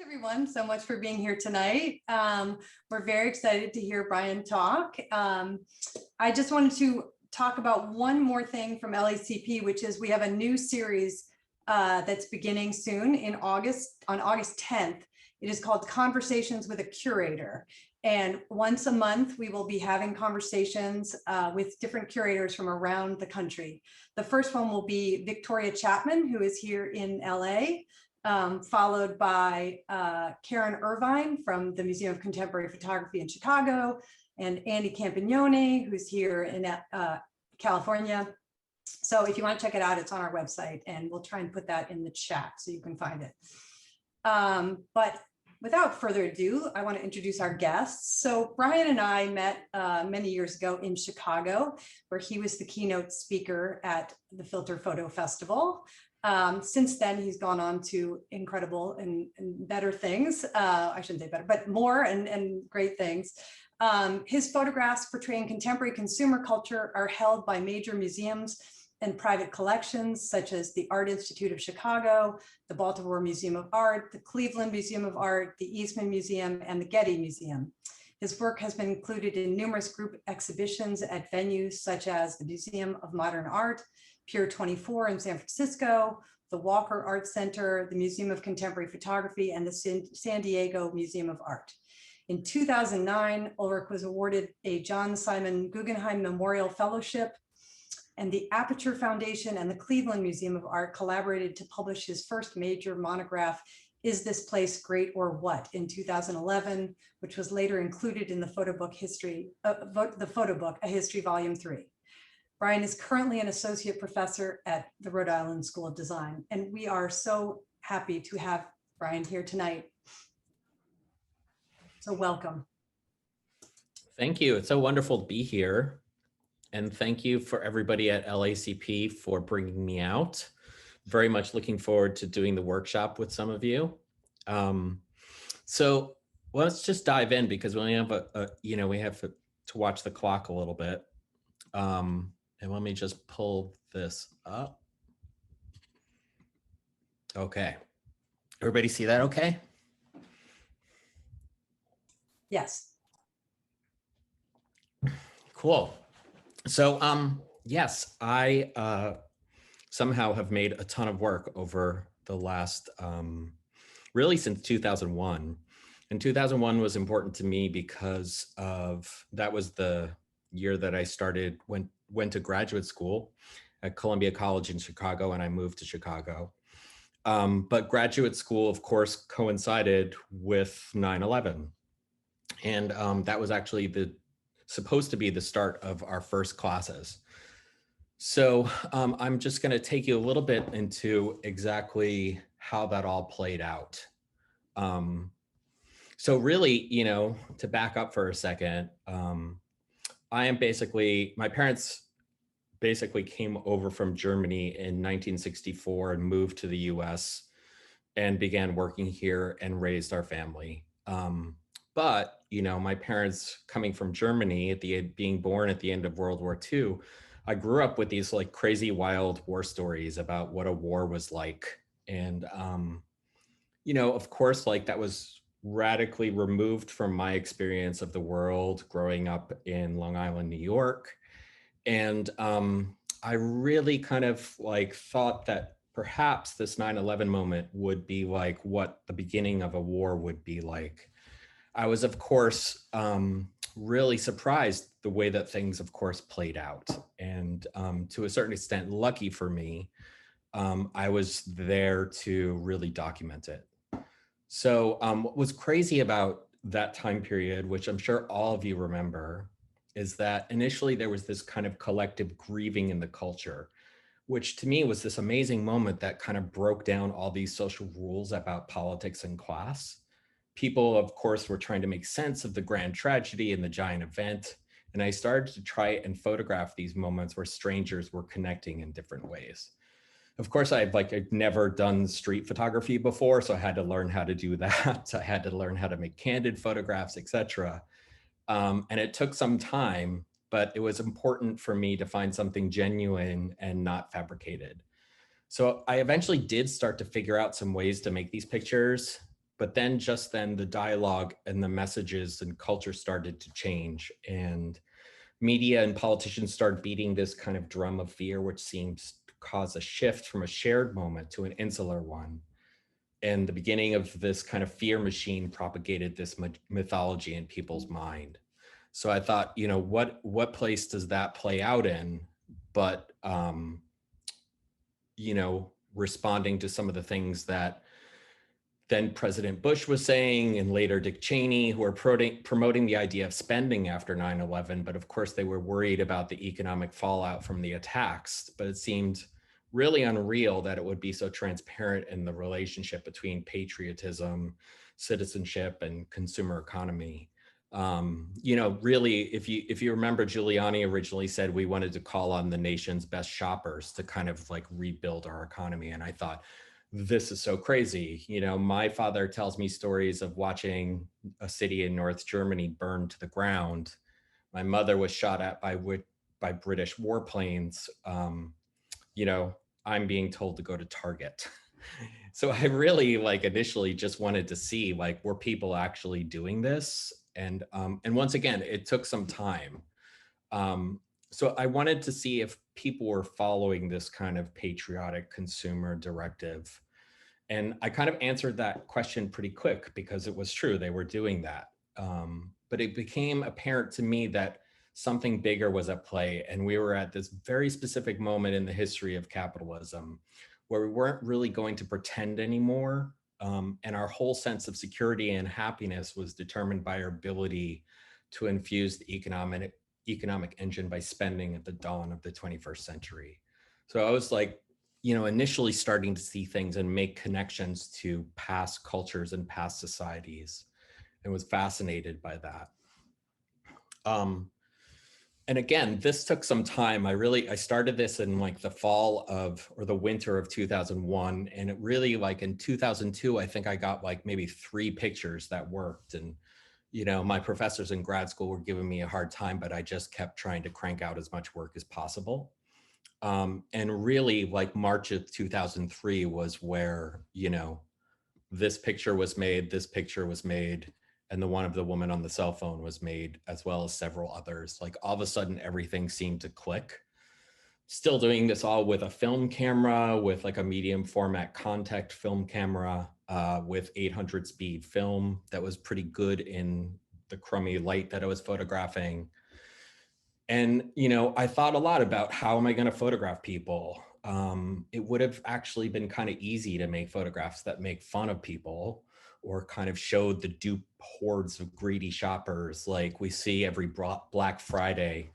Everyone, so much for being here tonight. We're very excited to hear Brian talk. I just wanted to talk about one more thing from LACP, which is we have a new series that's beginning soon in August, on August 10th. It is called Conversations with a Curator. And once a month, we will be having conversations with different curators from around the country. The first one will be Victoria Chapman, who is here in LA. Followed by Karen Irvine from the Museum of Contemporary Photography in Chicago, and Andy Campagnone, who's here in California. So if you want to check it out, it's on our website, and we'll try and put that in the chat so you can find it. But without further ado, I want to introduce our guests. So Brian and I met many years ago in Chicago, where he was the keynote speaker at the Filter Photo Festival. Since then, he's gone on to incredible and better things. I shouldn't say better, but more and great things. His photographs portraying contemporary consumer culture are held by major museums and private collections, such as the Art Institute of Chicago, the Baltimore Museum of Art, the Cleveland Museum of Art, the Eastman Museum, and the Getty Museum. His work has been included in numerous group exhibitions at venues such as the Museum of Modern Art, Pier 24 in San Francisco, the Walker Art Center, the Museum of Contemporary Photography, and the San Diego Museum of Art. In 2009, Ulrich was awarded a John Simon Guggenheim Memorial Fellowship, and the Aperture Foundation and the Cleveland Museum of Art collaborated to publish his first major monograph, Is This Place Great or What, in 2011, which was later included in the photo book History, A History Volume 3. Brian is currently an associate professor at the Rhode Island School of Design, and we are so happy to have Brian here tonight. So welcome. Thank you. It's so wonderful to be here. And thank you for everybody at LACP for bringing me out. Very much looking forward to doing the workshop with some of you. So let's just dive in, because we only have we have to watch the clock a little bit. And let me just pull this up. Okay. Everybody see that okay? Yes. Cool. So, yes, I somehow have made a ton of work over the last, really since 2001. And 2001 was important to me because that was the year that I went to graduate school at Columbia College in Chicago, and I moved to Chicago. But graduate school, of course, coincided with 9/11. And that was actually supposed to be the start of our first classes. So I'm just going to take you a little bit into exactly how that all played out. So really, to back up for a second, my parents basically came over from Germany in 1964 and moved to the US and began working here and raised our family. But, my parents coming from Germany, being born at the end of World War II, I grew up with these like crazy, wild war stories about what a war was like. And, of course, like that was radically removed from my experience of the world growing up in Long Island, New York. And I really kind of like thought that perhaps this 9/11 moment would be like what the beginning of a war would be like. I was, of course, really surprised the way that things, of course, played out. And to a certain extent, lucky for me, I was there to really document it. So what was crazy about that time period, which I'm sure all of you remember, is that initially there was this kind of collective grieving in the culture, which to me was this amazing moment that kind of broke down all these social rules about politics and class. People, of course, were trying to make sense of the grand tragedy and the giant event. And I started to try and photograph these moments where strangers were connecting in different ways. Of course, I'd never done street photography before, so I had to learn how to do that. I had to learn how to make candid photographs, etc. And it took some time, but it was important for me to find something genuine and not fabricated. So I eventually did start to figure out some ways to make these pictures. But then just then the dialogue and the messages and culture started to change, and media and politicians started beating this kind of drum of fear, which seems to cause a shift from a shared moment to an insular one. And the beginning of this kind of fear machine propagated this mythology in people's mind. So I thought, what place does that play out in? But responding to some of the things that then President Bush was saying, and later Dick Cheney, who are promoting the idea of spending after 9/11. But of course, they were worried about the economic fallout from the attacks. But it seemed really unreal that it would be so transparent in the relationship between patriotism, citizenship, and consumer economy. Really, if you remember, Giuliani originally said we wanted to call on the nation's best shoppers to kind of like rebuild our economy. And I thought, this is so crazy. My father tells me stories of watching a city in North Germany burn to the ground. My mother was shot at by British warplanes. I'm being told to go to Target. So I really initially just wanted to see were people actually doing this? And once again, it took some time. So I wanted to see if people were following this kind of patriotic consumer directive. And I kind of answered that question pretty quick because it was true, they were doing that. But it became apparent to me that something bigger was at play. And we were at this very specific moment in the history of capitalism where we weren't really going to pretend anymore. And our whole sense of security and happiness was determined by our ability to infuse the economic engine by spending at the dawn of the 21st century. So I was initially starting to see things and make connections to past cultures and past societies, and was fascinated by that. And again, this took some time. I started this in the fall of, or the winter of 2001. And it really in 2002, I think I got maybe 3 pictures that worked. And, my professors in grad school were giving me a hard time, but I just kept trying to crank out as much work as possible. And really March of 2003 was where, this picture was made, and the one of the woman on the cell phone was made, as well as several others. All of a sudden, everything seemed to click. Still doing this all with a film camera, with a medium format contact film camera, with 800 speed film that was pretty good in the crummy light that I was photographing. And, I thought a lot about how am I going to photograph people? It would have actually been kind of easy to make photographs that make fun of people or kind of showed the dupe hordes of greedy shoppers like we see every Black Friday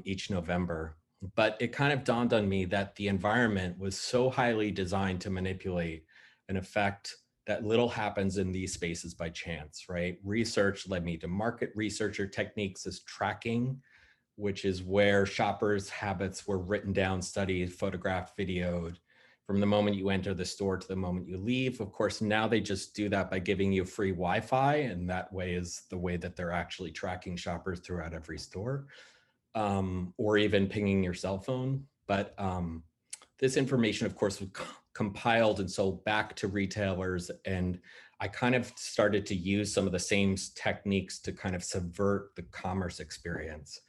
each November. But it kind of dawned on me that the environment was so highly designed to manipulate an effect that little happens in these spaces by chance, right? Research led me to market researcher techniques as tracking, which is where shoppers' habits were written down, studied, photographed, videoed from the moment you enter the store to the moment you leave. Of course, now they just do that by giving you free Wi-Fi, and that way is the way that they're actually tracking shoppers throughout every store, or even pinging your cell phone. But this information, of course, was compiled and sold back to retailers, and I kind of started to use some of the same techniques to kind of subvert the commerce experience.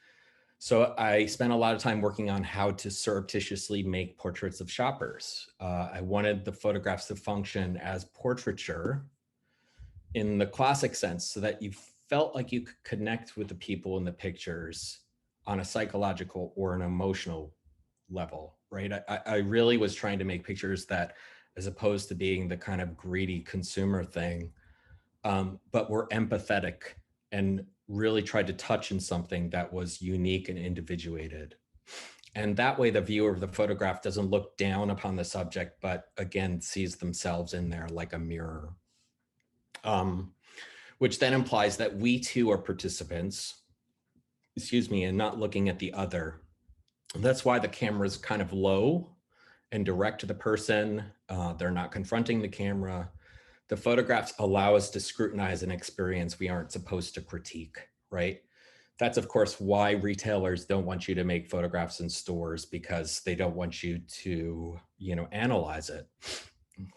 So I spent a lot of time working on how to surreptitiously make portraits of shoppers. I wanted the photographs to function as portraiture in the classic sense, so that you felt like you could connect with the people in the pictures on a psychological or an emotional level, right? I really was trying to make pictures that, as opposed to being the kind of greedy consumer thing, but were empathetic and really tried to touch in something that was unique and individuated. And that way the viewer of the photograph doesn't look down upon the subject, but again, sees themselves in there like a mirror. Which then implies that we too are participants, and not looking at the other. And that's why the camera is kind of low and direct to the person. They're not confronting the camera. The photographs allow us to scrutinize an experience we aren't supposed to critique, right? That's, of course, why retailers don't want you to make photographs in stores, because they don't want you to, analyze it.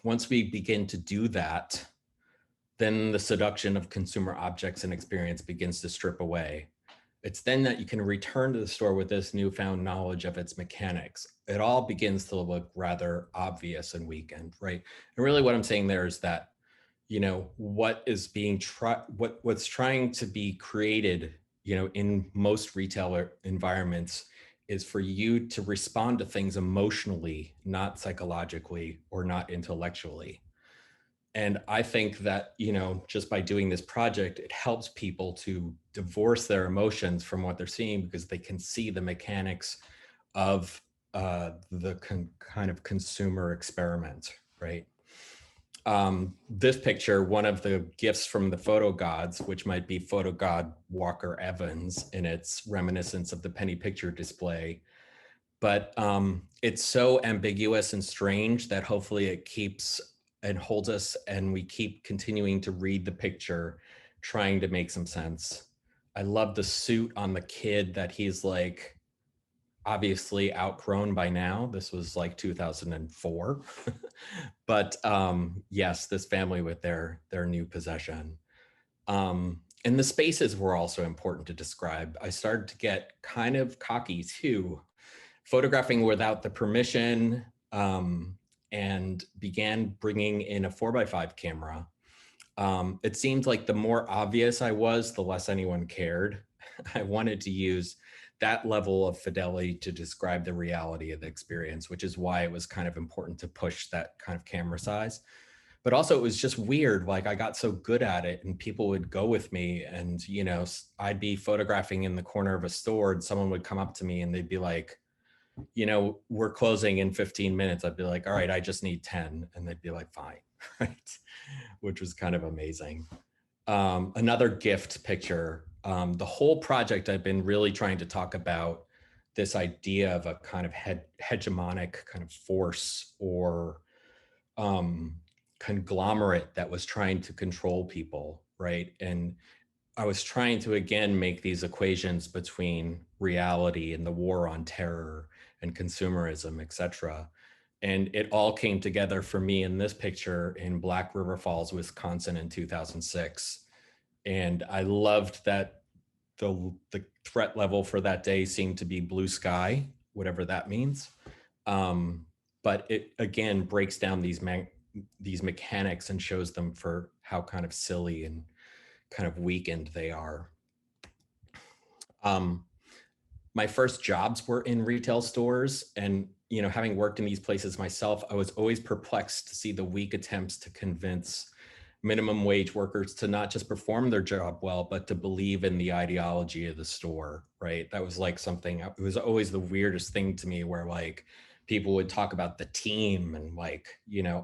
Once we begin to do that, then the seduction of consumer objects and experience begins to strip away. It's then that you can return to the store with this newfound knowledge of its mechanics. It all begins to look rather obvious and weakened, right? And really what I'm saying there is that, what is being what's trying to be created, in most retailer environments is for you to respond to things emotionally, not psychologically or not intellectually. And I think that, just by doing this project, it helps people to divorce their emotions from what they're seeing because they can see the mechanics of the kind of consumer experiment, right? This picture, one of the gifts from the photo gods, which might be photo god Walker Evans in its reminiscence of the penny picture display. But it's so ambiguous and strange that hopefully it keeps and holds us and we keep continuing to read the picture, trying to make some sense. I love the suit on the kid that he's like obviously outgrown by now. This was like 2004. But yes, this family with their new possession. And the spaces were also important to describe. I started to get kind of cocky too, photographing without the permission, and began bringing in a 4x5 camera. It seemed like the more obvious I was, the less anyone cared. I wanted to use that level of fidelity to describe the reality of the experience, which is why it was kind of important to push that kind of camera size. But also it was just weird. Like I got so good at it and people would go with me and, I'd be photographing in the corner of a store and someone would come up to me and they'd be like, we're closing in 15 minutes. I'd be like, all right, I just need 10. And they'd be like, fine, right? Which was kind of amazing. Another gift picture. The whole project, I've been really trying to talk about this idea of a kind of hegemonic kind of force or conglomerate that was trying to control people, right? And I was trying to, again, make these equations between reality and the war on terror and consumerism, et cetera. And it all came together for me in this picture in Black River Falls, Wisconsin in 2006. And I loved that the threat level for that day seemed to be blue sky, whatever that means. But it, again, breaks down these mechanics and shows them for how kind of silly and kind of weakened they are. My first jobs were in retail stores, and having worked in these places myself, I was always perplexed to see the weak attempts to convince minimum wage workers to not just perform their job well, but to believe in the ideology of the store, right? That was like something, it was always the weirdest thing to me where like people would talk about the team and like,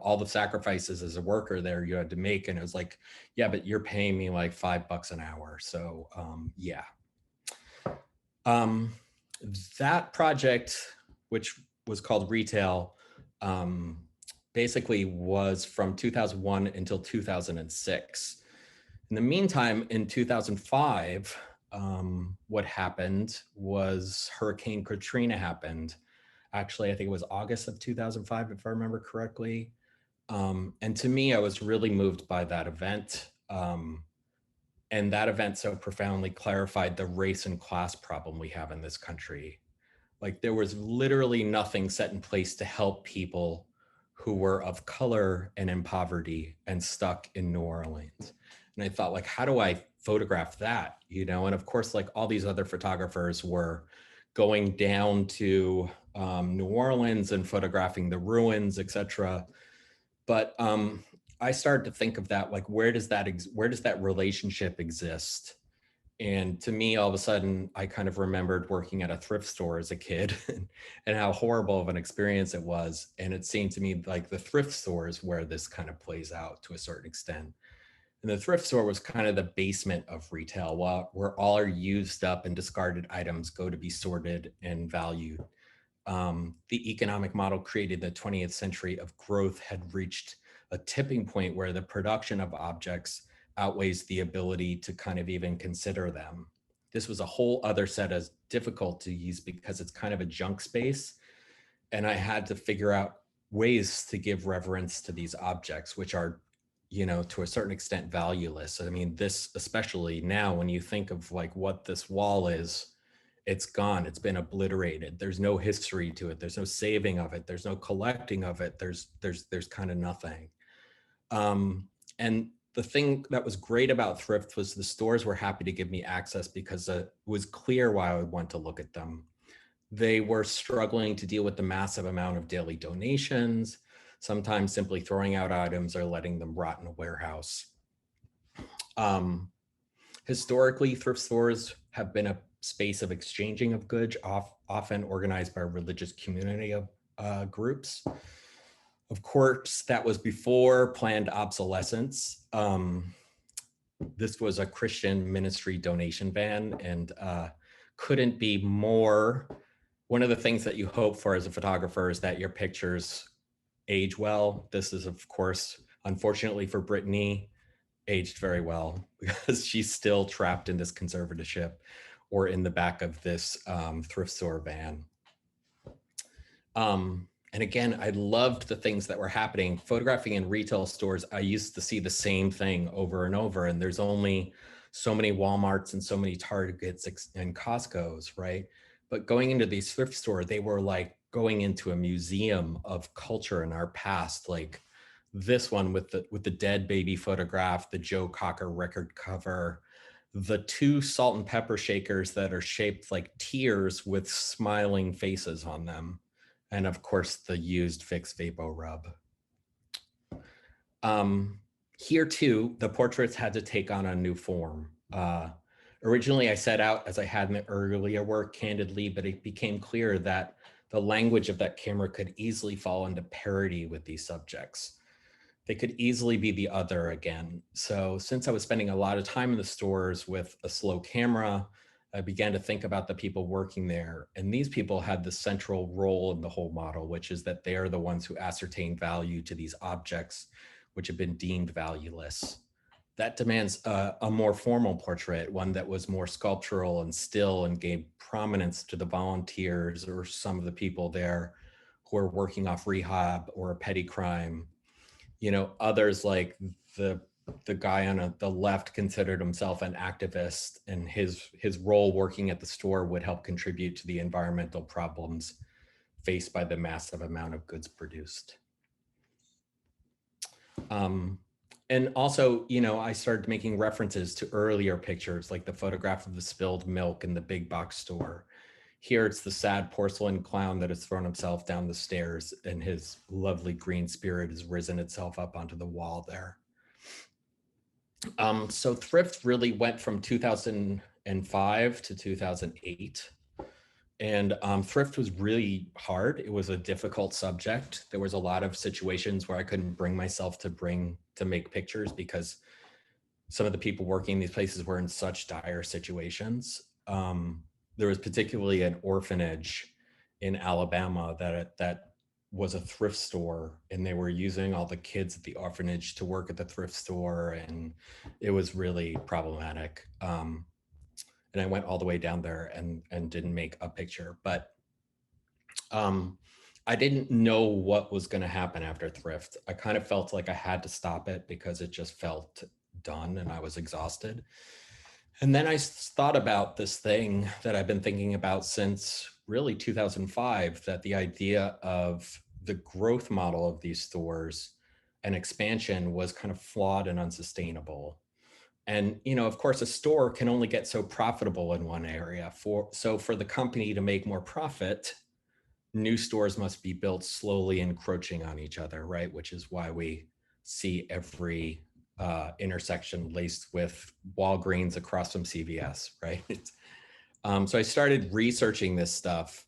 all the sacrifices as a worker there you had to make. And it was like, yeah, but you're paying me like $5 an hour. So yeah. That project, which was called Retail, basically was from 2001 until 2006. In the meantime, in 2005, what happened was Hurricane Katrina happened. Actually, I think it was August of 2005, if I remember correctly. And to me, I was really moved by that event. And that event so profoundly clarified the race and class problem we have in this country. Like there was literally nothing set in place to help people who were of color and in poverty and stuck in New Orleans. And I thought, like, how do I photograph that? And of course, like all these other photographers were going down to New Orleans and photographing the ruins, et cetera. But I started to think of that, like, where does that relationship exist? And to me, all of a sudden, I kind of remembered working at a thrift store as a kid and how horrible of an experience it was. And it seemed to me like the thrift store is where this kind of plays out to a certain extent. And the thrift store was kind of the basement of retail, where all our used up and discarded items go to be sorted and valued. The economic model created in the 20th century of growth had reached a tipping point where the production of objects outweighs the ability to kind of even consider them. This was a whole other set of difficulties because it's kind of a junk space. And I had to figure out ways to give reverence to these objects, which are, to a certain extent valueless. I mean, this, especially now, when you think of like what this wall is, it's gone, it's been obliterated. There's no history to it. There's no saving of it. There's no collecting of it. There's kind of nothing. And the thing that was great about thrift was the stores were happy to give me access because it was clear why I would want to look at them. They were struggling to deal with the massive amount of daily donations, sometimes simply throwing out items or letting them rot in a warehouse. Historically, thrift stores have been a space of exchanging of goods, often organized by religious community groups. Of course, that was before planned obsolescence. This was a Christian ministry donation van, and couldn't be more. One of the things that you hope for as a photographer is that your pictures age well. This is, of course, unfortunately for Brittany, aged very well because she's still trapped in this conservatorship or in the back of this thrift store van. And again, I loved the things that were happening. Photographing in retail stores, I used to see the same thing over and over. And there's only so many Walmarts and so many Targets and Costco's, right? But going into these thrift stores, they were like going into a museum of culture in our past. Like this one with the dead baby photograph, the Joe Cocker record cover, the two salt and pepper shakers that are shaped like tears with smiling faces on them. And of course, the used Vicks Vapo Rub. Here too, the portraits had to take on a new form. Originally, I set out, as I had in the earlier work, candidly, but it became clear that the language of that camera could easily fall into parody with these subjects. They could easily be the other again. So since I was spending a lot of time in the stores with a slow camera, I began to think about the people working there. And these people had the central role in the whole model, which is that they are the ones who ascertain value to these objects, which have been deemed valueless. That demands a more formal portrait, one that was more sculptural and still and gave prominence to the volunteers or some of the people there who are working off rehab or a petty crime. Others like the guy on the left considered himself an activist, and his role working at the store would help contribute to the environmental problems faced by the massive amount of goods produced. And also, I started making references to earlier pictures, like the photograph of the spilled milk in the big box store. Here it's the sad porcelain clown that has thrown himself down the stairs, and his lovely green spirit has risen itself up onto the wall there. So thrift really went from 2005 to 2008. And thrift was really hard. It was a difficult subject. There was a lot of situations where I couldn't bring myself to make pictures because some of the people working in these places were in such dire situations. There was particularly an orphanage in Alabama that was a thrift store, and they were using all the kids at the orphanage to work at the thrift store, and it was really problematic. And I went all the way down there and didn't make a picture, but I didn't know what was going to happen after thrift. I kind of felt like I had to stop it because it just felt done and I was exhausted. And then I thought about this thing that I've been thinking about since really 2005, that the idea of the growth model of these stores and expansion was kind of flawed and unsustainable. And, of course, a store can only get so profitable in one area. So for the company to make more profit, new stores must be built slowly encroaching on each other, right? Which is why we see every intersection laced with Walgreens across from CVS, right? So I started researching this stuff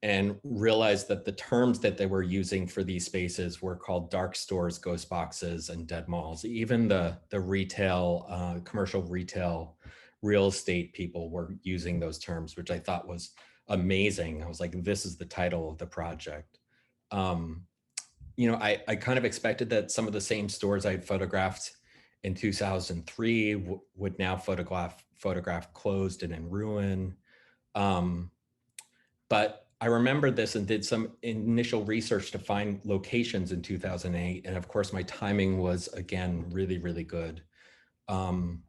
and realized that the terms that they were using for these spaces were called dark stores, ghost boxes, and dead malls. Even the retail, commercial retail, real estate people were using those terms, which I thought was amazing. I was like, this is the title of the project. I kind of expected that some of the same stores I had photographed in 2003 would now photograph closed and in ruin. But I remembered this and did some initial research to find locations in 2008. And of course, my timing was, again, really, really good. And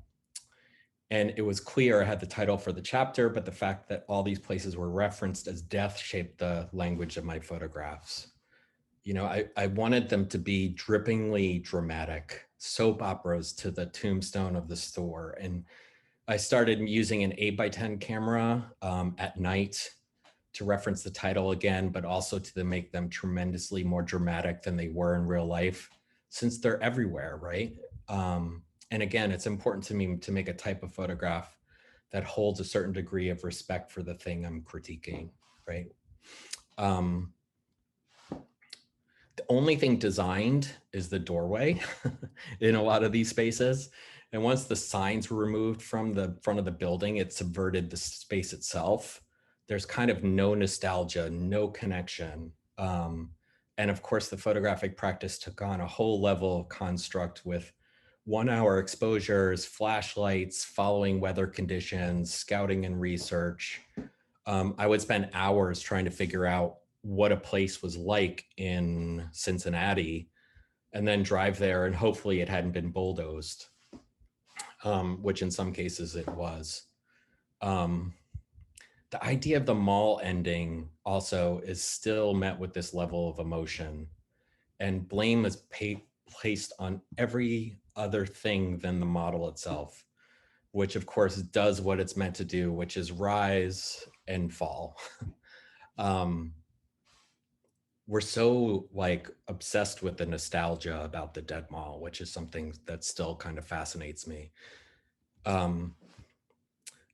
it was clear I had the title for the chapter, but the fact that all these places were referenced as death shaped the language of my photographs. You know, I wanted them to be drippingly dramatic, soap operas to the tombstone of the store. And I started using an 8x10 camera at night to reference the title again, but also to make them tremendously more dramatic than they were in real life, since they're everywhere, right? And again, it's important to me to make a type of photograph that holds a certain degree of respect for the thing I'm critiquing, right? The only thing designed is the doorway in a lot of these spaces. And once the signs were removed from the front of the building, it subverted the space itself. There's kind of no nostalgia, no connection. And of course, the photographic practice took on a whole level of construct with 1 hour exposures, flashlights, following weather conditions, scouting and research. I would spend hours trying to figure out what a place was like in Cincinnati and then drive there and hopefully it hadn't been bulldozed, which in some cases it was. The idea of the mall ending also is still met with this level of emotion, and blame is placed on every other thing than the model itself, which of course does what it's meant to do, which is rise and fall. We're so like obsessed with the nostalgia about the dead mall, which is something that still kind of fascinates me.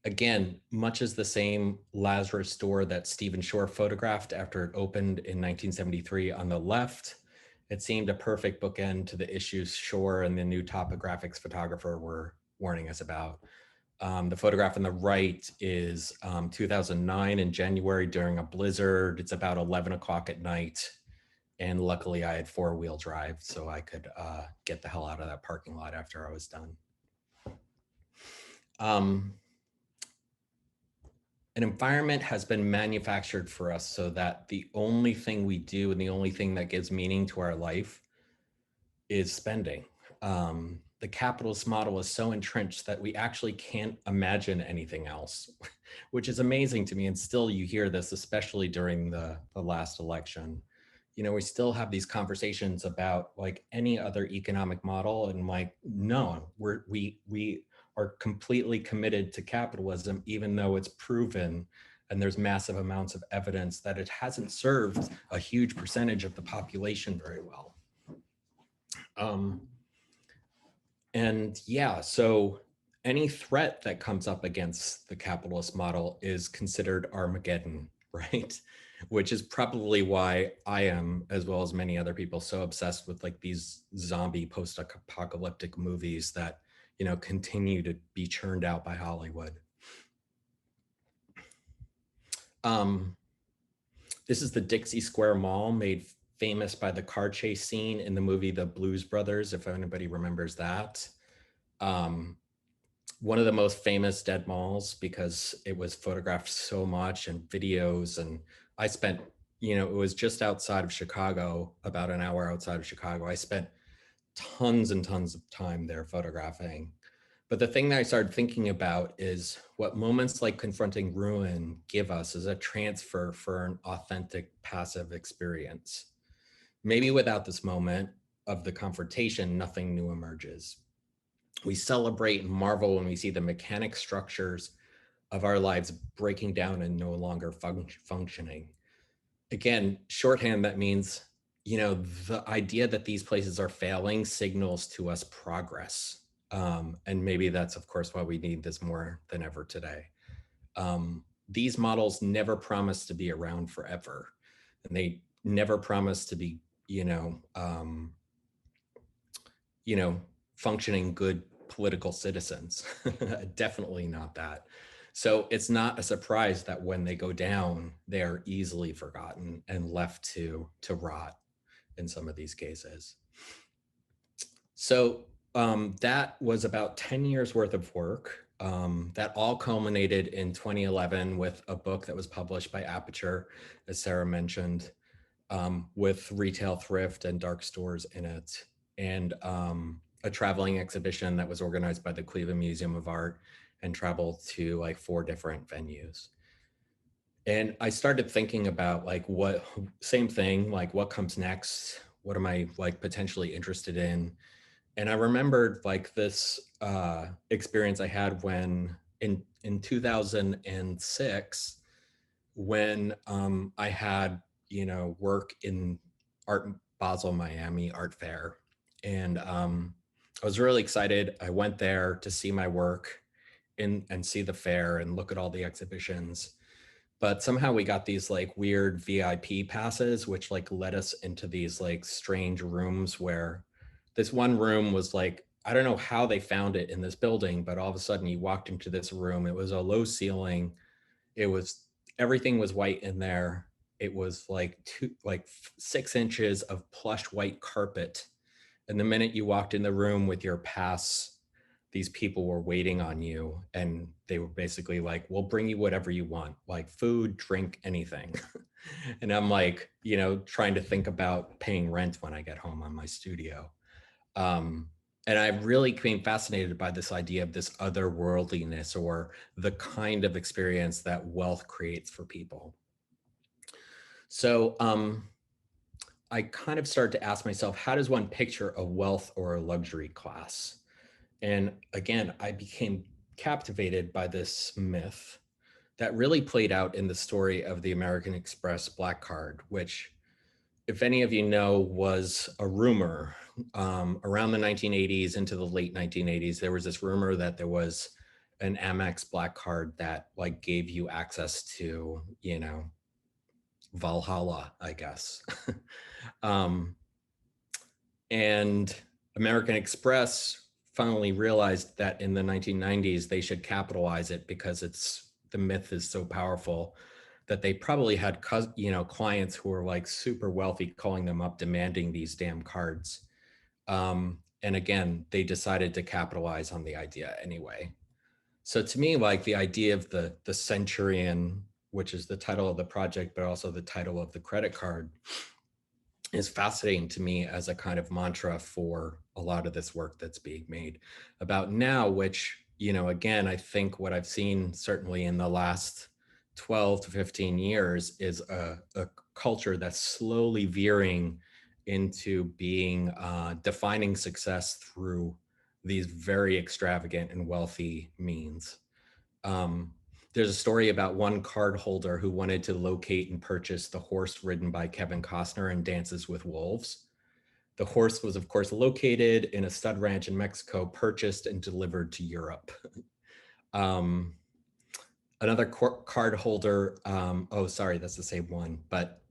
Again, much as the same Lazarus store that Stephen Shore photographed after it opened in 1973 on the left, it seemed a perfect bookend to the issues Shore and the new topographics photographer were warning us about. The photograph on the right is 2009 in January during a blizzard. It's about 11 o'clock at night. And luckily I had 4-wheel drive, so I could get the hell out of that parking lot after I was done. An environment has been manufactured for us so that the only thing we do and the only thing that gives meaning to our life is spending. The capitalist model is so entrenched that we actually can't imagine anything else, which is amazing to me. And still you hear this, especially during the last election. You know, we still have these conversations about like any other economic model, and like, no, we are completely committed to capitalism, even though it's proven and there's massive amounts of evidence that it hasn't served a huge percentage of the population very well. And yeah, so any threat that comes up against the capitalist model is considered Armageddon, right? Which is probably why I am, as well as many other people, so obsessed with like these zombie post-apocalyptic movies that, you know, continue to be churned out by Hollywood. This is the Dixie Square Mall, made famous by the car chase scene in the movie The Blues Brothers, if anybody remembers that. One of the most famous dead malls because it was photographed so much and videos. And I spent, you know, it was just outside of Chicago, about an hour outside of Chicago. I spent tons and tons of time there photographing. But the thing that I started thinking about is what moments like confronting ruin give us is a transfer for an authentic passive experience. Maybe without this moment of the confrontation, nothing new emerges. We celebrate and marvel when we see the mechanic structures of our lives breaking down and no longer functioning. Again, shorthand, that means, you know, the idea that these places are failing signals to us progress. And maybe that's, of course, why we need this more than ever today. These models never promise to be around forever. And they never promise to be, functioning good political citizens. Definitely not that. So it's not a surprise that when they go down, they are easily forgotten and left to rot in some of these cases. So that was about 10 years worth of work. That all culminated in 2011 with a book that was published by Aperture, as Sarah mentioned, with retail thrift and dark stores in it, and a traveling exhibition that was organized by the Cleveland Museum of Art and traveled to like 4 different venues. And I started thinking about like same thing, like what comes next? What am I like potentially interested in? And I remembered like this experience I had when in 2006, when I had, work in Art Basel, Miami Art Fair. And I was really excited. I went there to see my work and see the fair and look at all the exhibitions. But somehow we got these like weird VIP passes, which like led us into these like strange rooms where this one room was like, I don't know how they found it in this building, but all of a sudden you walked into this room. It was a low ceiling. It was, everything was white in there. It was like 6 inches of plush white carpet. And the minute you walked in the room with your pass, these people were waiting on you, and they were basically like, we'll bring you whatever you want, like food, drink, anything. And I'm like, trying to think about paying rent when I get home on my studio. And I really became fascinated by this idea of this otherworldliness, or the kind of experience that wealth creates for people. So I kind of started to ask myself, how does one picture a wealth or a luxury class? And again, I became captivated by this myth that really played out in the story of the American Express Black Card, which, if any of you know, was a rumor around the 1980s into the late 1980s. There was this rumor that there was an Amex Black Card that like gave you access to, Valhalla, I guess. um, and American Express finally realized that in the 1990s they should capitalize it, because the myth is so powerful that they probably had clients who were like super wealthy calling them up demanding these damn cards. And again, they decided to capitalize on the idea anyway. So to me, like the idea of the Centurion, which is the title of the project, but also the title of the credit card, is fascinating to me as a kind of mantra for a lot of this work that's being made about now, which, again, I think what I've seen certainly in the last 12 to 15 years is a culture that's slowly veering into being defining success through these very extravagant and wealthy means. There's a story about one card holder who wanted to locate and purchase the horse ridden by Kevin Costner in Dances with Wolves. The horse was, of course, located in a stud ranch in Mexico, purchased and delivered to Europe. Another card holder, oh, sorry, that's the same one, but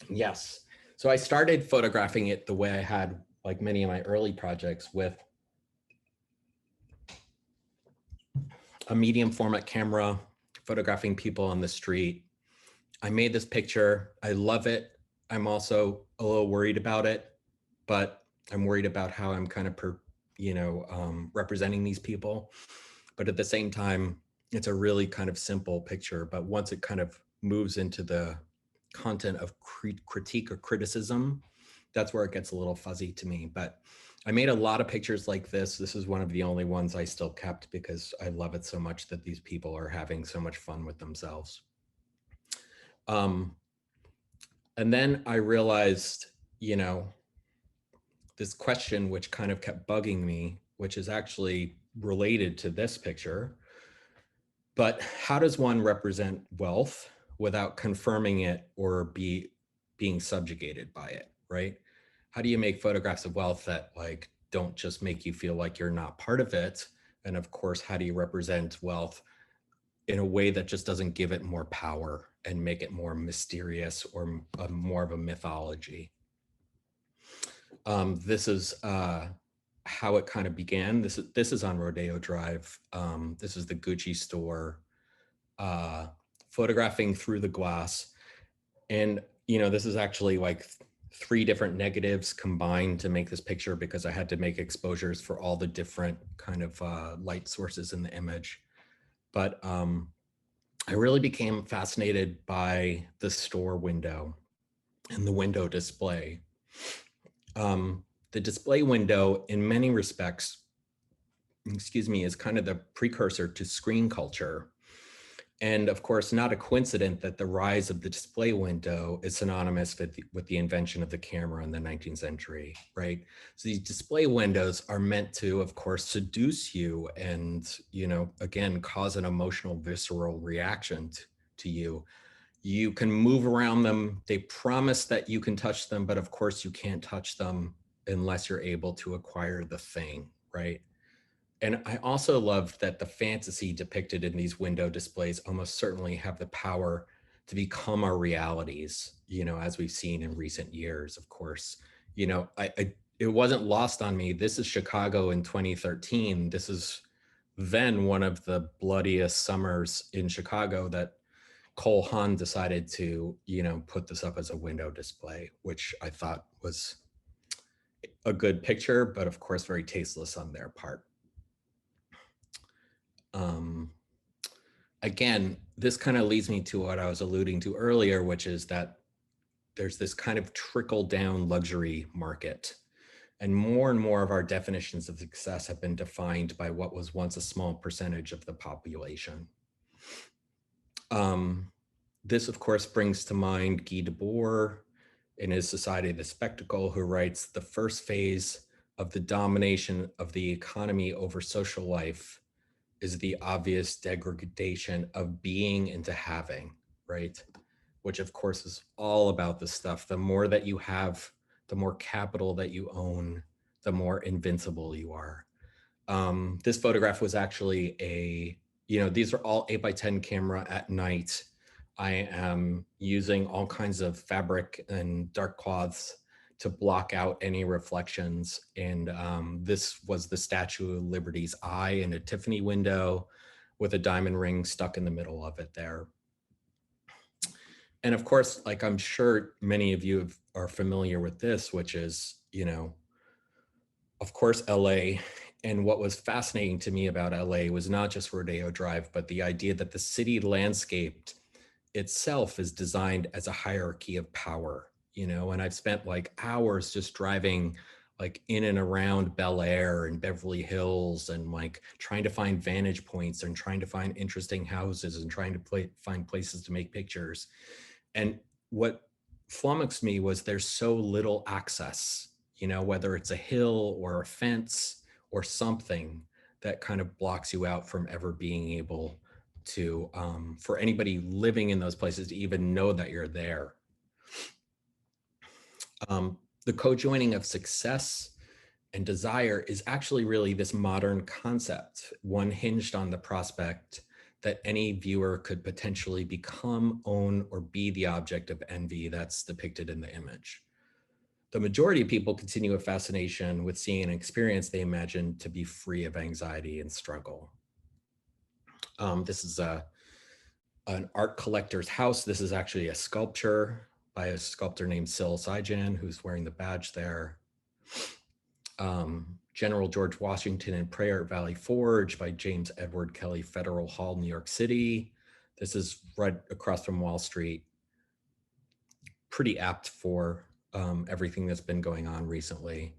yes. So I started photographing it the way I had, like many of my early projects, with a medium format camera, photographing people on the street. I made this picture. I love it. I'm also a little worried about it, but I'm worried about how I'm kind of, representing these people. But at the same time, it's a really kind of simple picture. But once it kind of moves into the content of critique or criticism, that's where it gets a little fuzzy to me. But I made a lot of pictures like this. This is one of the only ones I still kept because I love it so much that these people are having so much fun with themselves. And then I realized, this question, which kind of kept bugging me, which is actually related to this picture. But how does one represent wealth without confirming it or being subjugated by it, right? How do you make photographs of wealth that like don't just make you feel like you're not part of it? And of course, how do you represent wealth in a way that just doesn't give it more power and make it more mysterious or more of a mythology? This is how it kind of began. This is on Rodeo Drive. This is the Gucci store, photographing through the glass. And, this is actually like 3 different negatives combined to make this picture because I had to make exposures for all the different kind of light sources in the image. But I really became fascinated by the store window and the window display. The display window, in many respects, is kind of the precursor to screen culture. And of course, not a coincidence that the rise of the display window is synonymous with the invention of the camera in the 19th century, right? So these display windows are meant to, of course, seduce you and, again, cause an emotional, visceral reaction to you. You can move around them. They promise that you can touch them, but of course you can't touch them unless you're able to acquire the thing, right? And I also love that the fantasy depicted in these window displays almost certainly have the power to become our realities, as we've seen in recent years, of course. It wasn't lost on me. This is Chicago in 2013. This is then one of the bloodiest summers in Chicago that Cole Haan decided to, put this up as a window display, which I thought was a good picture, but of course, very tasteless on their part. Again, this kind of leads me to what I was alluding to earlier, which is that there's this kind of trickle down luxury market. And more of our definitions of success have been defined by what was once a small percentage of the population. This, of course, brings to mind Guy Debord in his Society of the Spectacle, who writes, the first phase of the domination of the economy over social life is the obvious degradation of being into having, right? Which of course is all about the stuff. The more that you have, the more capital that you own, the more invincible you are. This photograph was actually these are all 8x10 camera at night. I am using all kinds of fabric and dark cloths to block out any reflections. And this was the Statue of Liberty's eye in a Tiffany window with a diamond ring stuck in the middle of it there. And of course, like I'm sure many of you are familiar with this, which is, of course, LA. And what was fascinating to me about LA was not just Rodeo Drive, but the idea that the city landscape itself is designed as a hierarchy of power. And I've spent like hours just driving like in and around Bel Air and Beverly Hills and like trying to find vantage points and trying to find interesting houses and trying to find places to make pictures. And what flummoxed me was there's so little access, whether it's a hill or a fence or something that kind of blocks you out from ever being able to, for anybody living in those places to even know that you're there. The co-joining of success and desire is actually really this modern concept, one hinged on the prospect that any viewer could potentially become, own, or be the object of envy that's depicted in the image. The majority of people continue a fascination with seeing an experience they imagine to be free of anxiety and struggle. This is an art collector's house. This is actually a sculpture by a sculptor named Sil Saijan, who's wearing the badge there. General George Washington and Prayer at Valley Forge by James Edward Kelly, Federal Hall, New York City. This is right across from Wall Street. Pretty apt for everything that's been going on recently.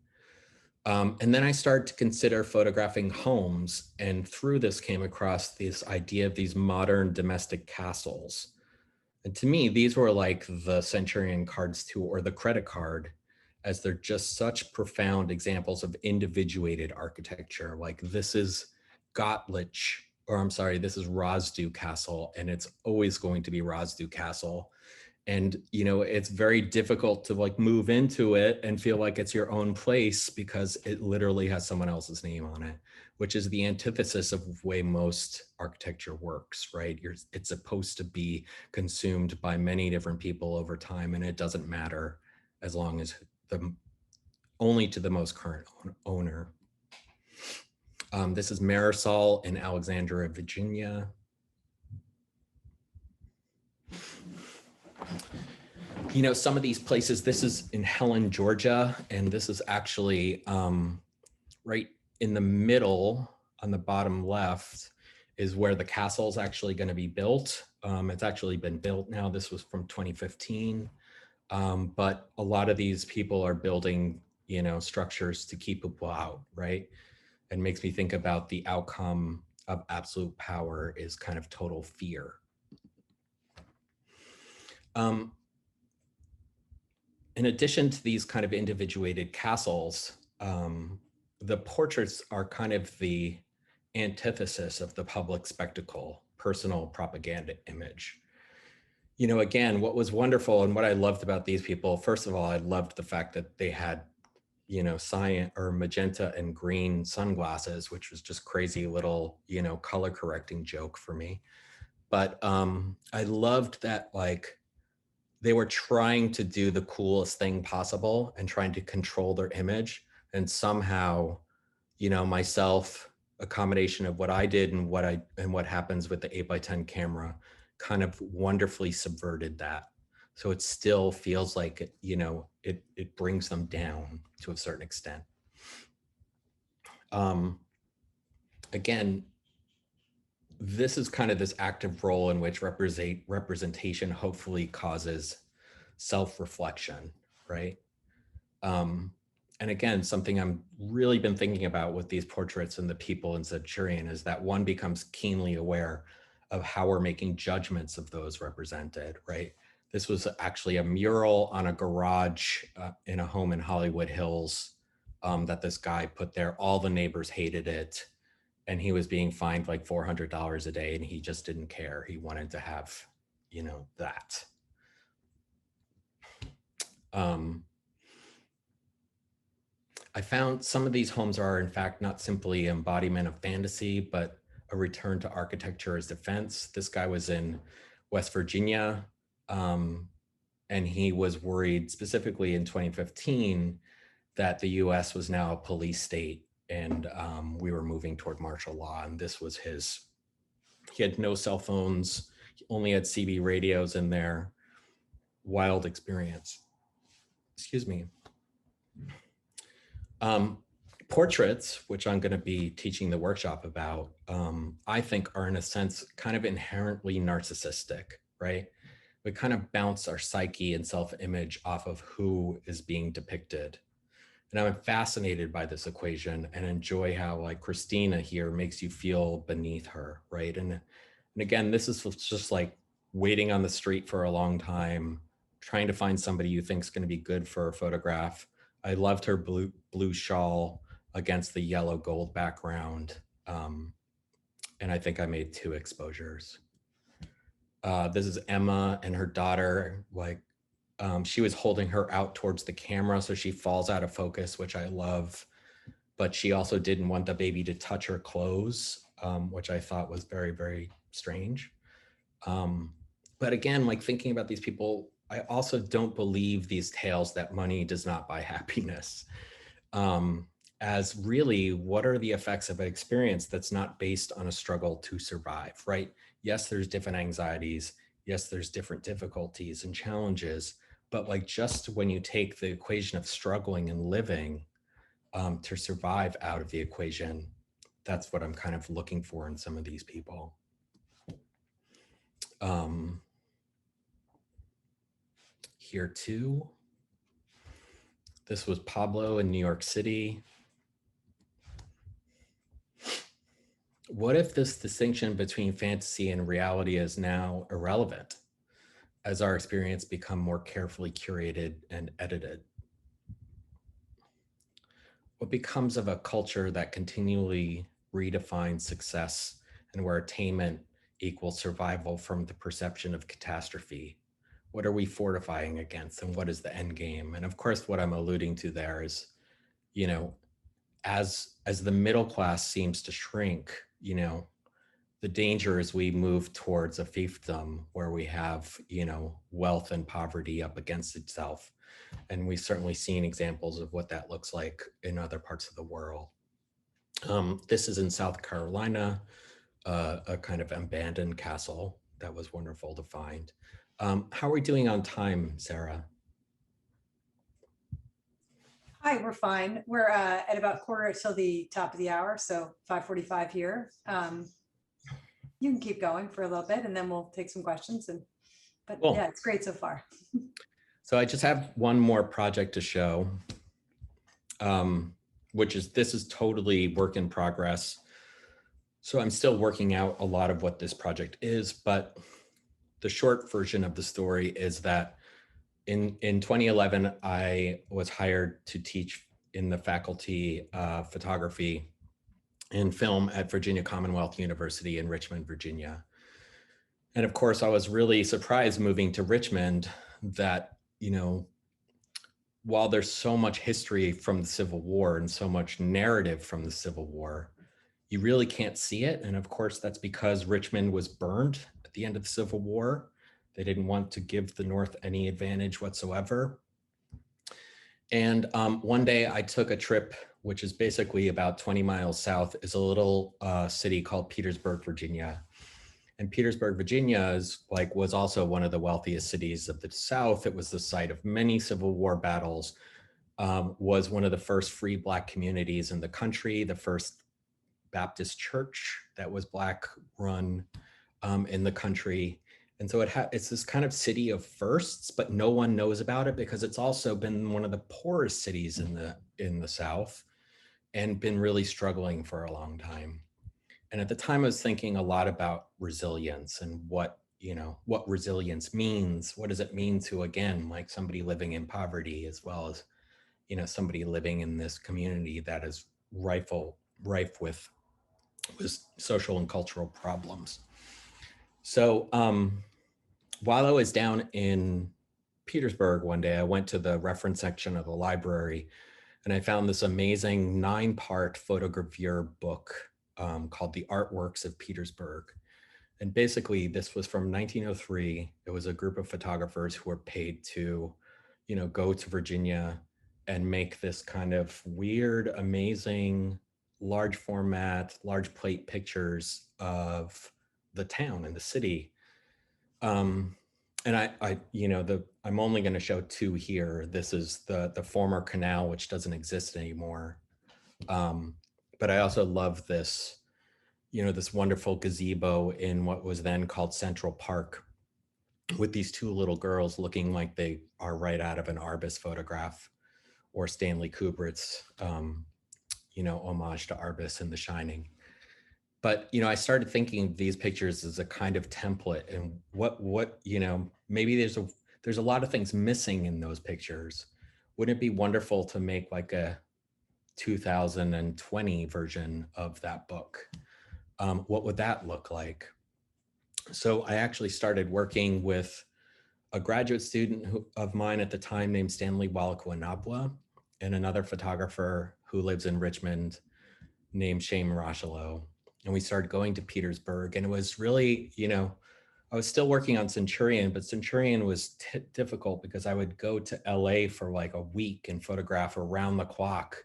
And then I started to consider photographing homes, and through this came across this idea of these modern domestic castles. And to me, these were like the Centurion cards too, or the credit card, as they're just such profound examples of individuated architecture. Like this is Gottlich, or I'm sorry, this is Rosdu Castle, and it's always going to be Rosdu Castle. And, it's very difficult to like move into it and feel like it's your own place because it literally has someone else's name on it, which is the antithesis of the way most architecture works, right? It's supposed to be consumed by many different people over time, and it doesn't matter as long as only to the most current owner. This is Marisol in Alexandria, Virginia. You know, some of these places, this is in Helen, Georgia, and this is actually right in the middle on the bottom left is where the castle is actually going to be built. It's actually been built now. This was from 2015. But a lot of these people are building, you know, structures to keep people out, right? And makes me think about the outcome of absolute power is kind of total fear. In addition to these kind of individuated castles, the portraits are kind of the antithesis of the public spectacle, personal propaganda image. You know, again, what was wonderful and what I loved about these people, first of all, I loved the fact that they had, you know, cyan or magenta and green sunglasses, which was just crazy little, you know, color correcting joke for me. But I loved that, like, they were trying to do the coolest thing possible and trying to control their image. And somehow, you know, myself, a combination of what I did and what happens with the 8x10 camera kind of wonderfully subverted that. So it still feels like it, you know, it brings them down to a certain extent. Again, this is kind of this active role in which representation hopefully causes self-reflection, right? And again, something I'm really been thinking about with these portraits and the people in Centurion is that one becomes keenly aware of how we're making judgments of those represented, right? This was actually a mural on a garage in a home in Hollywood Hills that this guy put there. All the neighbors hated it. And he was being fined like $400 a day and he just didn't care. He wanted to have, you know, that. I found some of these homes are in fact not simply embodiment of fantasy, but a return to architecture as defense. This guy was in West Virginia, and he was worried specifically in 2015 that the US was now a police state and we were moving toward martial law. And this was his, he had no cell phones, he only had CB radios in there. Wild experience. Excuse me. Portraits, which I'm going to be teaching the workshop about, I think are in a sense kind of inherently narcissistic, right? We kind of bounce our psyche and self-image off of who is being depicted. And I'm fascinated by this equation and enjoy how, like, Christina here makes you feel beneath her, right? And again, this is just like waiting on the street for a long time, trying to find somebody you think is going to be good for a photograph. I loved her blue shawl against the yellow gold background. And I think I made 2 exposures. This is Emma and her daughter, like, she was holding her out towards the camera, so she falls out of focus, which I love. But she also didn't want the baby to touch her clothes, which I thought was very, very strange. But again, like, thinking about these people, I also don't believe these tales that money does not buy happiness. As really, what are the effects of an experience that's not based on a struggle to survive, right? Yes, there's different anxieties. Yes, there's different difficulties and challenges. But like, just when you take the equation of struggling and living to survive out of the equation, that's what I'm kind of looking for in some of these people. Here too, this was Pablo in New York City. What if this distinction between fantasy and reality is now irrelevant as our experience become more carefully curated and edited? What becomes of a culture that continually redefines success and where attainment equals survival from the perception of catastrophe? What are we fortifying against, and what is the end game? And of course, what I'm alluding to there is, you know, as the middle class seems to shrink, you know, the danger is we move towards a fiefdom where we have, you know, wealth and poverty up against itself. And we've certainly seen examples of what that looks like in other parts of the world. This is in South Carolina, a kind of abandoned castle that was wonderful to find. How are we doing on time, Sarah? Hi, we're fine. We're at about quarter till the top of the hour, so 5:45 here. You can keep going for a little bit and then we'll take some questions but Cool. yeah, it's great so far. So I just have one more project to show, this is totally work in progress. So I'm still working out a lot of what this project is, but the short version of the story is that in 2011, I was hired to teach in the faculty of photography and film at Virginia Commonwealth University in Richmond, Virginia. And of course, I was really surprised moving to Richmond that, while there's so much history from the Civil War and so much narrative from the Civil War, you really can't see it. And of course, that's because Richmond was burned at the end of the Civil War. They didn't want to give the North any advantage whatsoever. And one day I took a trip, which is basically about 20 miles south, is a little city called Petersburg, Virginia. And Petersburg, Virginia was also one of the wealthiest cities of the South. It was the site of many Civil War battles, was one of the first free Black communities in the country, the first Baptist church that was Black run in the country. And so it's this kind of city of firsts, but no one knows about it because it's also been one of the poorest cities in the South and been really struggling for a long time. And at the time I was thinking a lot about resilience and what resilience means. What does it mean to, again, like somebody living in poverty as well as, somebody living in this community that is rife with social and cultural problems. So while I was down in Petersburg one day, I went to the reference section of the library and I found this amazing 9-part photogravure book called The Artworks of Petersburg. And basically this was from 1903. It was a group of photographers who were paid to, go to Virginia and make this kind of weird, amazing, large format, large plate pictures of the town and the city. And I'm only going to show 2 here. This is the former canal, which doesn't exist anymore. But I also love this, this wonderful gazebo in what was then called Central Park with these 2 little girls looking like they are right out of an Arbus photograph or Stanley Kubrick's, homage to Arbus in The Shining. But, I started thinking of these pictures as a kind of template and what, maybe there's a lot of things missing in those pictures. Wouldn't it be wonderful to make like a 2020 version of that book? What would that look like? So I actually started working with a graduate student of mine at the time named Stanley Walakwanabwa and another photographer who lives in Richmond named Shane Marashalo. And we started going to Petersburg and it was really, I was still working on Centurion, but Centurion was difficult because I would go to LA for like a week and photograph around the clock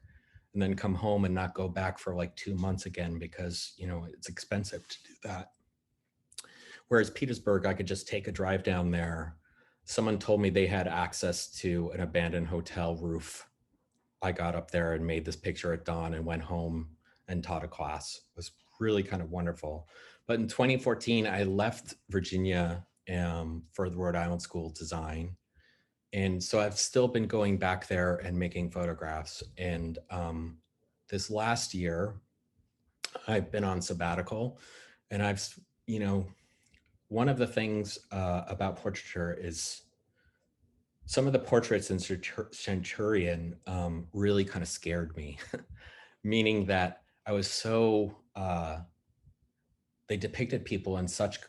and then come home and not go back for like 2 months again because, it's expensive to do that. Whereas Petersburg, I could just take a drive down there. Someone told me they had access to an abandoned hotel roof. I got up there and made this picture at dawn and went home and taught a class. It was really kind of wonderful. But in 2014, I left Virginia for the Rhode Island School of Design. And so I've still been going back there and making photographs. And this last year, I've been on sabbatical and I've, one of the things about portraiture is some of the portraits in Centurion really kind of scared me, meaning that I was so, they depicted people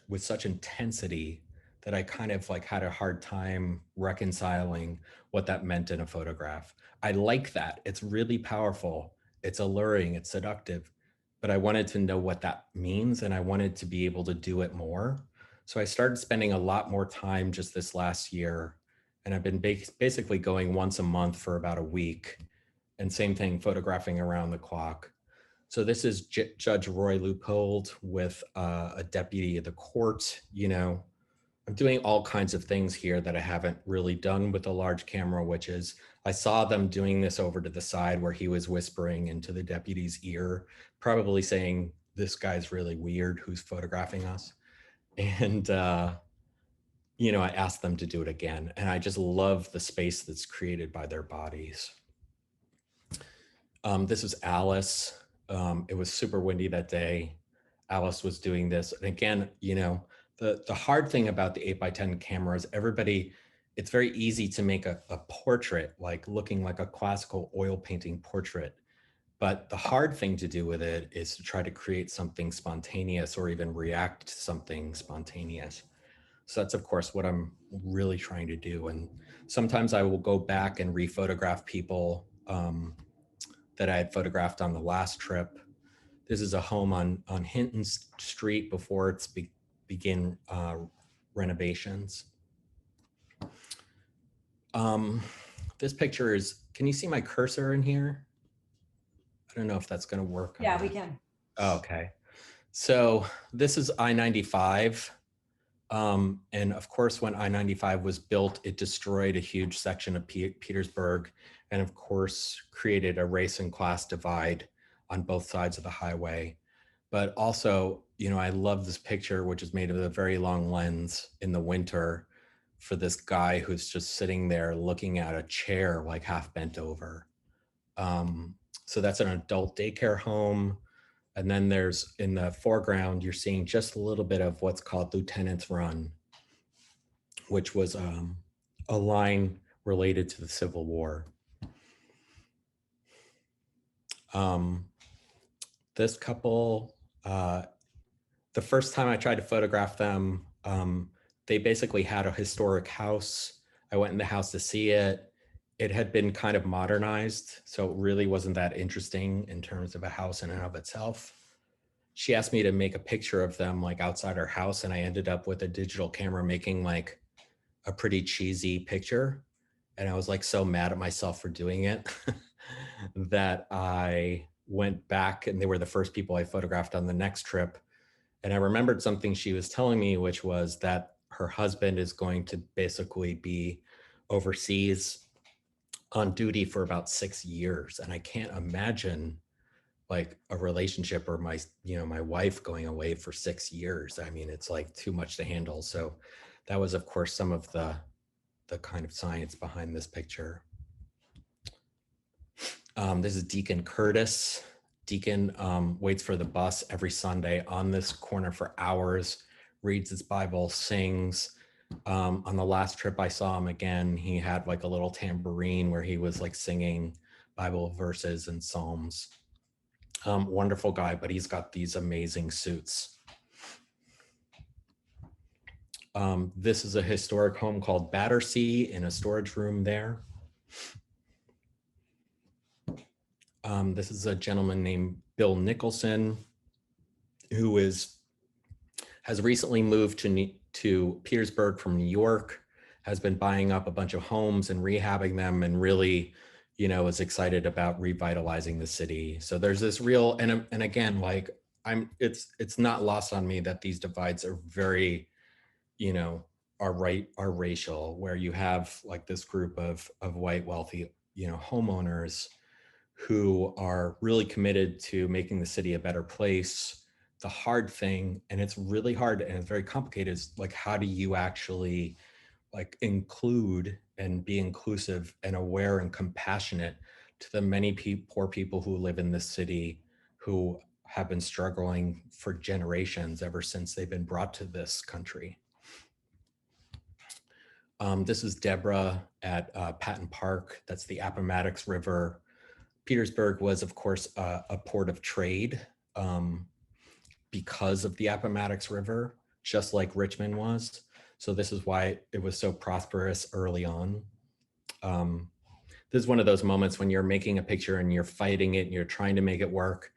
with such intensity that I kind of like had a hard time reconciling what that meant in a photograph. I like that. It's really powerful. It's alluring, it's seductive, but I wanted to know what that means and I wanted to be able to do it more. So I started spending a lot more time just this last year. And I've been basically going once a month for about a week. And same thing, photographing around the clock. So this is Judge Roy Leupold with a deputy of the court, I'm doing all kinds of things here that I haven't really done with a large camera, which is I saw them doing this over to the side where he was whispering into the deputy's ear, probably saying, "This guy's really weird who's photographing us." And, you know, I asked them to do it again. And I just love the space that's created by their bodies. This is Alice. It was super windy that day. Alice was doing this. And again, you know, the hard thing about the 8x10 camera is everybody, it's very easy to make a portrait, like looking like a classical oil painting portrait. But the hard thing to do with it is to try to create something spontaneous or even react to something spontaneous. So that's, of course, what I'm really trying to do. And sometimes I will go back and re-photograph people that I had photographed on the last trip. This is a home on Hinton Street before it's begin renovations. This picture is, can you see my cursor in here? I don't know if that's gonna work. Yeah, we can. Oh, okay. So this is I-95. And of course, when I-95 was built, it destroyed a huge section of Petersburg, and of course, created a race and class divide on both sides of the highway. But also, you know, I love this picture, which is made of a very long lens in the winter for this guy who's just sitting there looking at a chair, like half bent over. So that's an adult daycare home. And then there's, in the foreground, you're seeing just a little bit of what's called Lieutenant's Run, which was a line related to the Civil War. This couple, the first time I tried to photograph them, they basically had a historic house. I went in the house to see it. It had been kind of modernized, so it really wasn't that interesting in terms of a house in and of itself. She asked me to make a picture of them like outside her house, and I ended up with a digital camera making like a pretty cheesy picture. And I was like so mad at myself for doing it that I went back, and they were the first people I photographed on the next trip. And I remembered something she was telling me, which was that her husband is going to basically be overseas on duty for about 6 years. And I can't imagine like a relationship or my, you know, my wife going away for 6 years. I mean, it's like too much to handle. So that was, of course, some of the kind of science behind this picture. This is Deacon Curtis. Deacon waits for the bus every Sunday on this corner for hours, reads his Bible, sings. On the last trip I saw him again, he had like a little tambourine where he was like singing Bible verses and Psalms. Wonderful guy, but he's got these amazing suits. This is a historic home called Battersea in a storage room there. This is a gentleman named Bill Nicholson, who has recently moved to Petersburg from New York, has been buying up a bunch of homes and rehabbing them, and really, you know, is excited about revitalizing the city. So there's this real, and again, like it's not lost on me that these divides are very, you know, are racial, where you have like this group of white wealthy, you know, homeowners who are really committed to making the city a better place. The hard thing, and it's really hard and it's very complicated, is like, how do you actually like include and be inclusive and aware and compassionate to the many poor people who live in this city, who have been struggling for generations ever since they've been brought to this country. This is Deborah at Patton Park. That's the Appomattox River. Petersburg was, of course, a port of trade because of the Appomattox River, just like Richmond was. So this is why it was so prosperous early on. This is one of those moments when you're making a picture and you're fighting it and you're trying to make it work.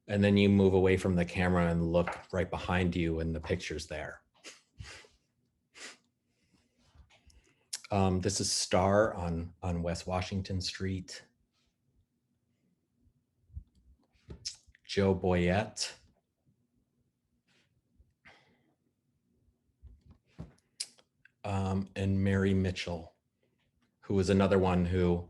And then you move away from the camera and look right behind you and the picture's there. This is Star on West Washington Street. Joe Boyette. and Mary Mitchell, who was another one who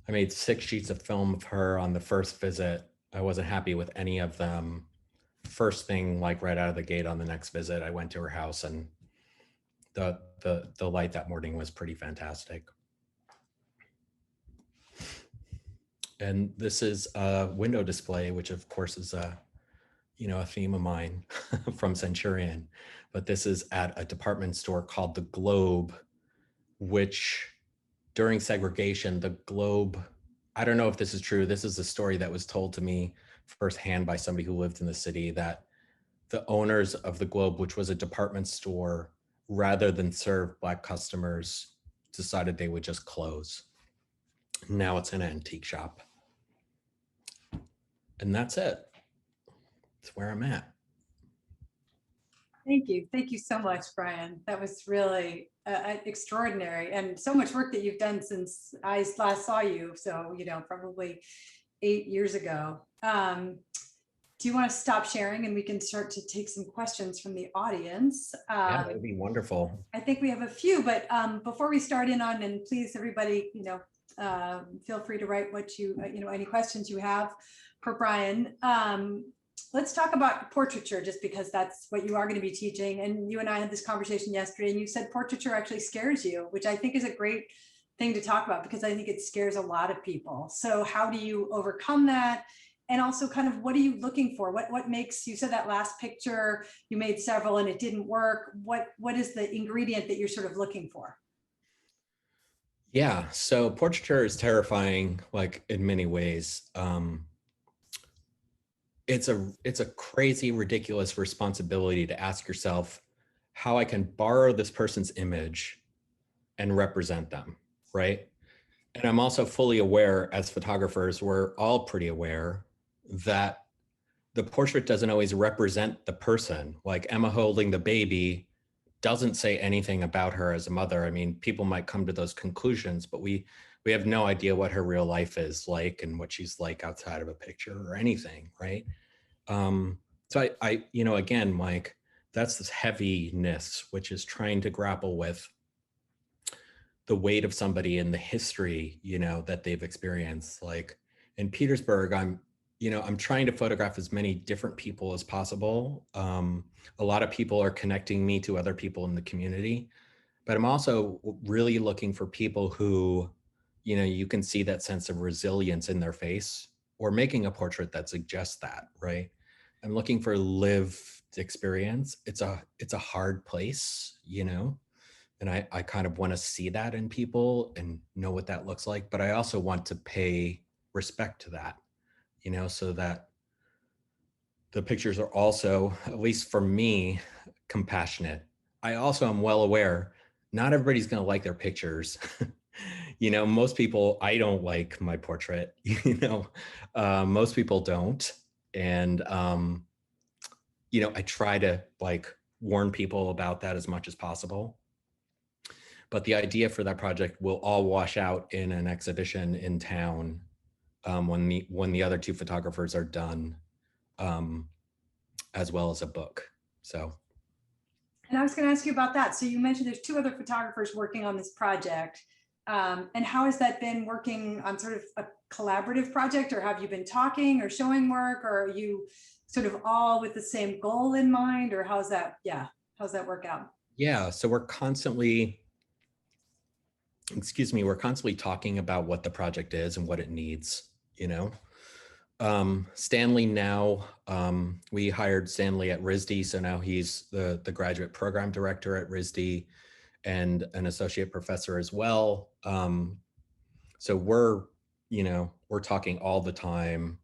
I made 6 sheets of film of her on the first visit. I wasn't happy with any of them. First thing, like right out of the gate on the next visit, I went to her house, and the light that morning was pretty fantastic. And this is a window display, which of course is a theme of mine from Centurion. But this is at a department store called The Globe, which during segregation, the Globe, I don't know if this is true. This is a story that was told to me firsthand by somebody who lived in the city, that the owners of the Globe, which was a department store, rather than serve Black customers, decided they would just close. Now it's an antique shop. And that's it. That's where I'm at. Thank you. Thank you so much, Brian. That was really extraordinary, and so much work that you've done since I last saw you. So, probably 8 years ago. Do you want to stop sharing and we can start to take some questions from the audience? Yeah, that would be wonderful. I think we have a few, but before we start in on, and please everybody, feel free to write what any questions you have for Brian. Let's talk about portraiture, just because that's what you are going to be teaching. And you and I had this conversation yesterday, and you said portraiture actually scares you, which I think is a great thing to talk about, because I think it scares a lot of people. So how do you overcome that? And also kind of, what are you looking for? What makes, you said that last picture, you made several and it didn't work. What is the ingredient that you're sort of looking for? Yeah, so portraiture is terrifying, like in many ways. It's a crazy, ridiculous responsibility to ask yourself how I can borrow this person's image and represent them, right? And I'm also fully aware, as photographers, we're all pretty aware that the portrait doesn't always represent the person. Like Emma holding the baby doesn't say anything about her as a mother. I mean, people might come to those conclusions, but we have no idea what her real life is like and what she's like outside of a picture or anything, right? So I again, like, that's this heaviness, which is trying to grapple with the weight of somebody and the history, that they've experienced. Like in Petersburg, I'm trying to photograph as many different people as possible. A lot of people are connecting me to other people in the community, but I'm also really looking for people who, you can see that sense of resilience in their face, or making a portrait that suggests that, right? I'm looking for lived experience. It's a hard place, and I kind of want to see that in people and know what that looks like. But I also want to pay respect to that, so that the pictures are also, at least for me, compassionate. I also am well aware not everybody's going to like their pictures. Most people, I don't like my portrait, most people don't. And, I try to warn people about that as much as possible. But the idea for that project will all wash out in an exhibition in town when the other 2 photographers are done, as well as a book. So. And I was going to ask you about that. So you mentioned there's 2 other photographers working on this project. And how has that been working on sort of a collaborative project, or have you been talking or showing work, or are you sort of all with the same goal in mind, or how's that work out? Yeah, so we're constantly talking about what the project is and what it needs, Stanley now, we hired Stanley at RISD, so now he's the graduate program director at RISD and an associate professor as well. So we're talking all the time.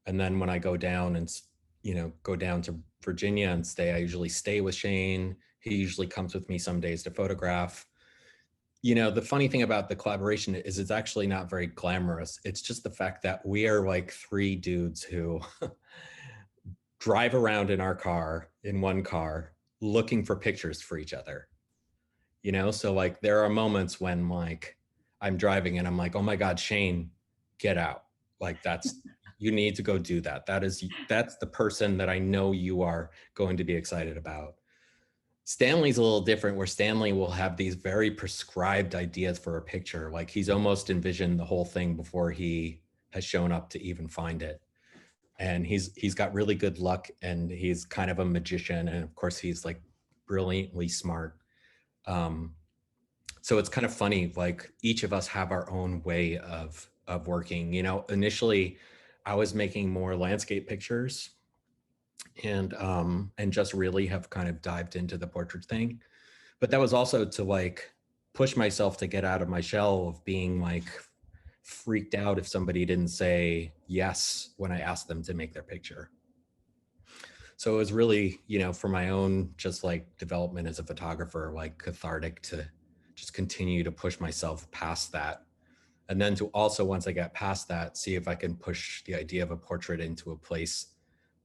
And then when I go down to Virginia and stay, I usually stay with Shane. He usually comes with me some days to photograph. The funny thing about the collaboration is it's actually not very glamorous. It's just the fact that we are like 3 dudes who drive around in one car, looking for pictures for each other. So there are moments when I'm driving and I'm like, oh my God, Shane, get out. You need to go do that. That's the person that I know you are going to be excited about. Stanley's a little different, where Stanley will have these very prescribed ideas for a picture. Like he's almost envisioned the whole thing before he has shown up to even find it. And he's got really good luck, and he's kind of a magician. And of course he's like brilliantly smart. So it's kind of funny, like each of us have our own way of working. You know, initially I was making more landscape pictures, and just really have kind of dived into the portrait thing. But that was also to like push myself to get out of my shell of being like freaked out if somebody didn't say yes when I asked them to make their picture. So it was really, you know, for my own just like development as a photographer, like cathartic to just continue to push myself past that. And then to also, once I got past that, see if I can push the idea of a portrait into a place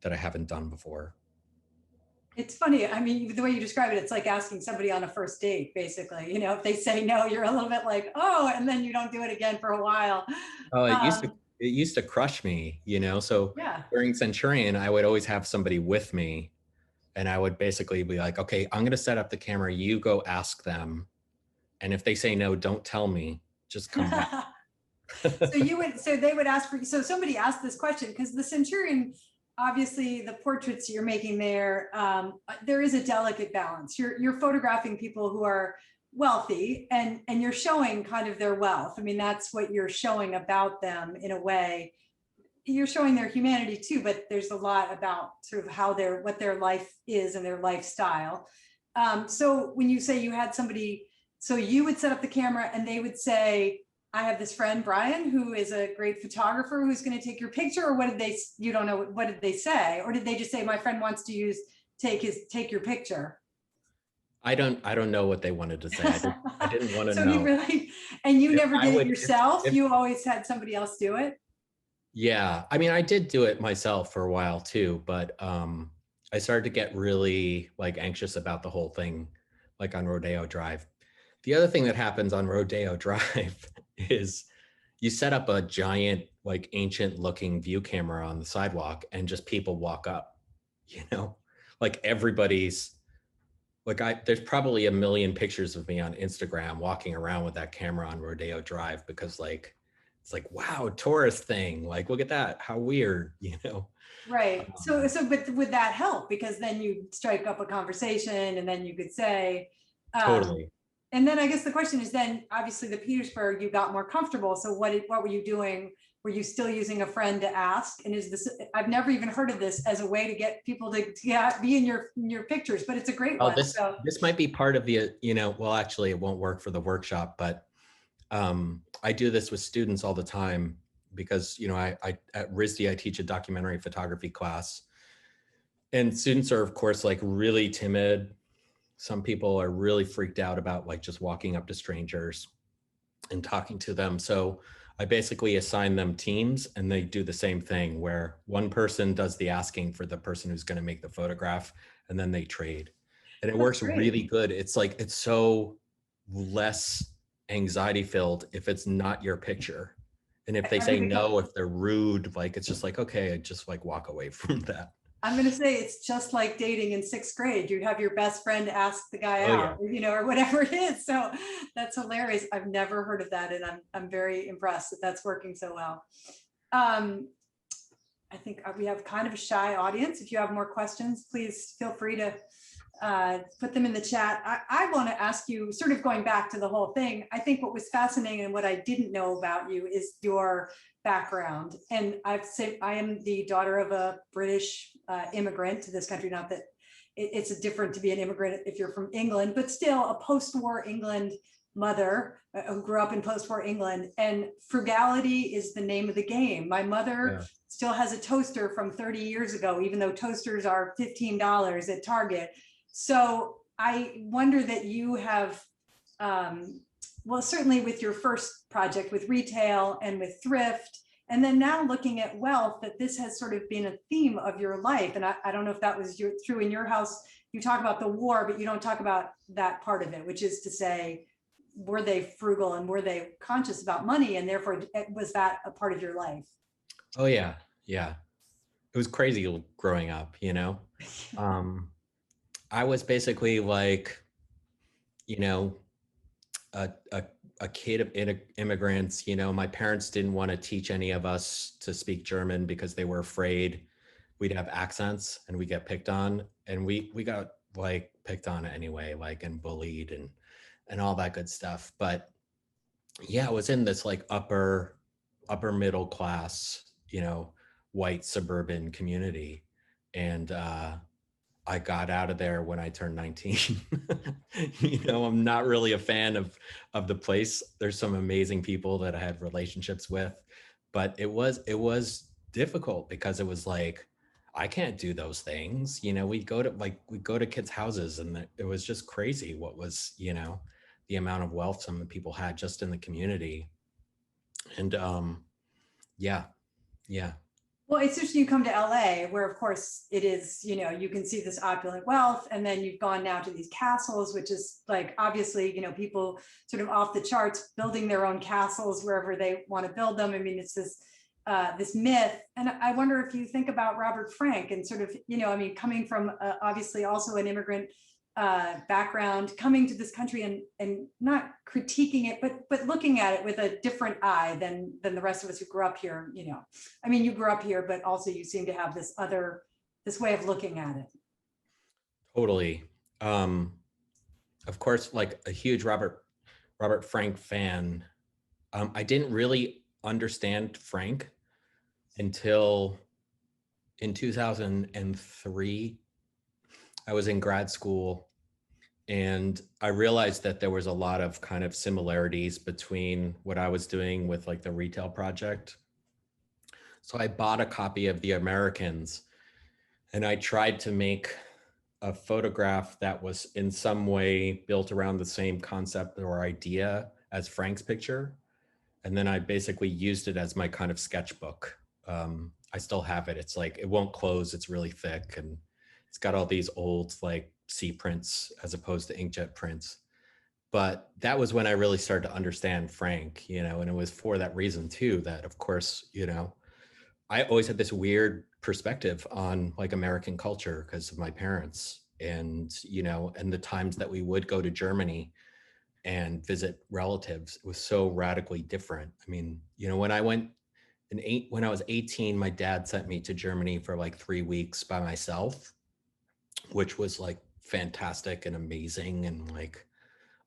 that I haven't done before. It's funny. I mean, the way you describe it, it's like asking somebody on a first date, basically. You know, if they say no, you're a little bit like, oh, and then you don't do it again for a while. Oh, Um, it used to crush me, you know. So yeah. during Centurion, I would always have somebody with me, and I would basically be like, okay, I'm going to set up the camera. You go ask them, and if they say no, don't tell me. Just come back. So they would ask for, so somebody asked this question because the Centurion, obviously the portraits you're making there, there is a delicate balance. You're photographing people who are wealthy, and you're showing kind of their wealth. I mean, that's what you're showing about them in a way. You're showing their humanity too, but there's a lot about sort of what their life is and their lifestyle. So when you say you had somebody, so you would set up the camera and they would say, I have this friend, Brian, who is a great photographer who's going to take your picture, or what did they, you don't know, what did they say? Or did they just say, my friend wants to take your picture? I don't know what they wanted to say. I didn't want to So know. you really, and you If never I did it would, yourself? if You always had somebody else do it? Yeah, I mean, I did do it myself for a while too, but I started to get really like anxious about the whole thing, like on Rodeo Drive. The other thing that happens on Rodeo Drive is you set up a giant, like ancient looking view camera on the sidewalk, and just people walk up, you know, like everybody's like, there's probably a million pictures of me on Instagram walking around with that camera on Rodeo Drive, because like, it's like, wow, tourist thing. Like, look at that. How weird, you know? Right. But would that help? Because then you strike up a conversation, and then you could say, um, Totally. and then I guess the question is, then obviously the Petersburg, you got more comfortable. So what were you doing? Were you still using a friend to ask? And is this, I've never even heard of this as a way to get people to be in your pictures, but it's a great Oh, one. So this might be part of the, you know, well, actually it won't work for the workshop, but I do this with students all the time because, you know, I at RISD, I teach a documentary photography class, and students are of course like really timid. Some people are really freaked out about like just walking up to strangers and talking to them. So I basically assign them teams, and they do the same thing where one person does the asking for the person who's going to make the photograph, and then they trade. And it that's works great. really good. It's like, it's so less anxiety filled if it's not your picture. And if they say Everything. no, if they're rude, like it's just like, okay, I just like walk away from that. I'm going to say it's just like dating in sixth grade. You have your best friend ask the guy Oh yeah. out, you know, or whatever it is. So that's hilarious. I've never heard of that, and I'm very impressed that that's working so well. Um, I think we have kind of a shy audience. If you have more questions, please feel free to put them in the chat. I want to ask you, sort of going back to the whole thing, I think what was fascinating and what I didn't know about you is your background. And I've said I am the daughter of a British immigrant to this country. Not that it's different to be an immigrant if you're from England, but still a post-war England mother who grew up in post-war England. And frugality is the name of the game. My mother still has a toaster from 30 years ago, even though toasters are $15 at Target. So I wonder that you have, well, certainly with your first project with retail and with thrift, and then now looking at wealth, that this has sort of been a theme of your life. And I don't know if that was true in your house. You talk about the war, but you don't talk about that part of it, which is to say, were they frugal and were they conscious about money? And therefore, was that a part of your life? Oh yeah. It was crazy growing up, you know? I was basically like, you know, a, a, a kid of immigrants. My parents didn't want to teach any of us to speak German because they were afraid we'd have accents and we get picked on. And we got like picked on anyway, like, and bullied and all that good stuff. But yeah, I was in this like upper middle class, white suburban community. And I got out of there when I turned 19. I'm not really a fan of the place. There's some amazing people that I had relationships with, but it was difficult because it was like, I can't do those things. We go to kids' houses, and it was just crazy what was, the amount of wealth some people had just in the community. And yeah, yeah. Well, it's just you come to LA, where of course it is, you can see this opulent wealth, and then you've gone now to these castles, which is like obviously, people sort of off the charts building their own castles wherever they want to build them. I mean, it's this myth. And I wonder if you think about Robert Frank and sort of, coming from obviously also an immigrant background, coming to this country and not critiquing it, but looking at it with a different eye than the rest of us who grew up here. I mean, you grew up here, but also you seem to have this way of looking at it. Totally. Of course, like a huge Robert Frank fan. I didn't really understand Frank until in 2003. I was in grad school, and I realized that there was a lot of kind of similarities between what I was doing with like the retail project. So I bought a copy of The Americans, and I tried to make a photograph that was in some way built around the same concept or idea as Frank's picture. And then I basically used it as my kind of sketchbook. I still have it. It's like, it won't close. It's really thick, and it's got all these old like C prints as opposed to inkjet prints. But that was when I really started to understand Frank, and it was for that reason too, that of course, I always had this weird perspective on like American culture because of my parents, and, and the times that we would go to Germany and visit relatives. It was so radically different. I mean, when I went when I was 18, my dad sent me to Germany for like 3 weeks by myself, which was like fantastic and amazing and like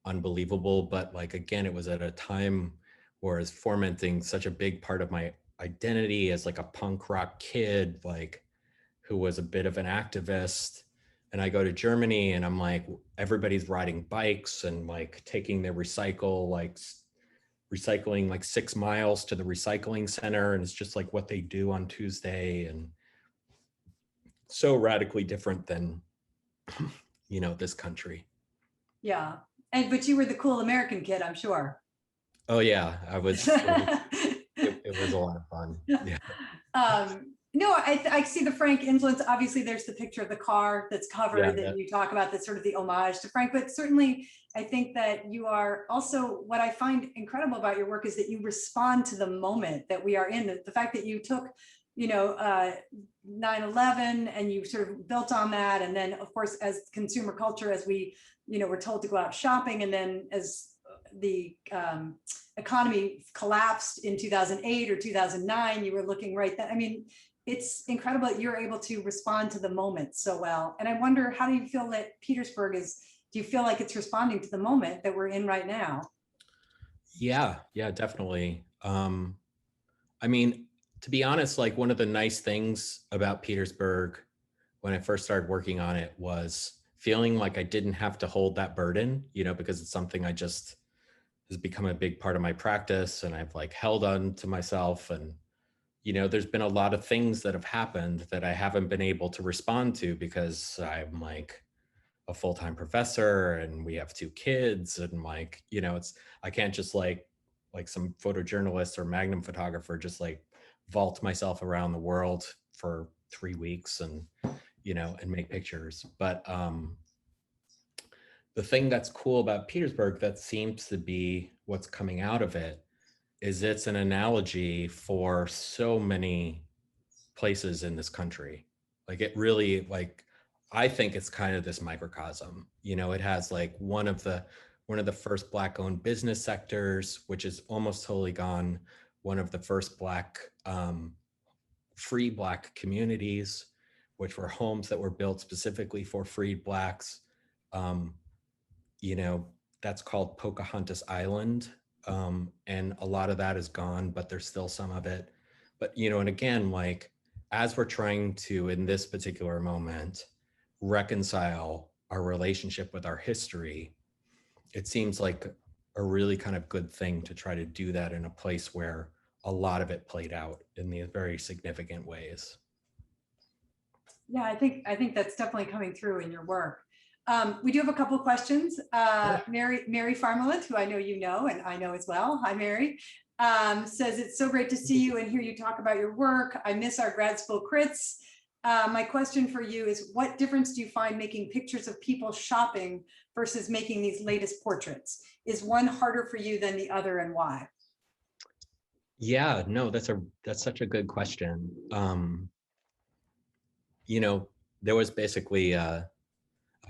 unbelievable. But like, again, it was at a time where it's fomenting such a big part of my identity as like a punk rock kid, like who was a bit of an activist. And I go to Germany and I'm like, everybody's riding bikes and like taking their recycling like 6 miles to the recycling center. And it's just like what they do on Tuesday, and so radically different than, this country. Yeah. But you were the cool American kid, I'm sure. Oh yeah, I was. It was a lot of fun. Yeah. No, I see the Frank influence. Obviously, there's the picture of the car that's covered that you talk about, that's sort of the homage to Frank. But certainly, I think that you are also, what I find incredible about your work is that you respond to the moment that we are in. The fact that you took, 9/11 and you sort of built on that. And then, of course, as consumer culture, as we, were told to go out shopping, and then as the economy collapsed in 2008 or 2009, you were looking right then. I mean, it's incredible that you're able to respond to the moment so well. And I wonder, how do you feel that Petersburg do you feel like it's responding to the moment that we're in right now? Yeah, definitely. I mean, to be honest, like one of the nice things about Petersburg when I first started working on it was feeling like I didn't have to hold that burden, because it's something I just has become a big part of my practice, and I've like held on to myself. And there's been a lot of things that have happened that I haven't been able to respond to because I'm like a full-time professor and we have 2 kids, and like, I can't just like some photojournalist or magnum photographer just like vault myself around the world for 3 weeks and and make pictures. But the thing that's cool about Petersburg that seems to be what's coming out of it is it's an analogy for so many places in this country. Like it really, like I think it's kind of this microcosm. You know, it has like one of the first Black-owned business sectors, which is almost totally gone. One of the first free Black communities, which were homes that were built specifically for freed Blacks. Um, you know, that's called Pocahontas Island. And a lot of that is gone, but there's still some of it. But, you know, and again, like, as we're trying to, in this particular moment, reconcile our relationship with our history, it seems like a really kind of good thing to try to do that in a place where a lot of it played out in these very significant ways. Yeah, I think that's definitely coming through in your work. We do have a couple of questions. Sure. Mary Farmouth, who I know you know, and I know as well. Hi, Mary. Says it's so great to see you and hear you talk about your work. I miss our grad school crits. My question for you is, what difference do you find making pictures of people shopping versus making these latest portraits? Is one harder for you than the other, and why? Yeah, no, that's such a good question. You know, there was basically a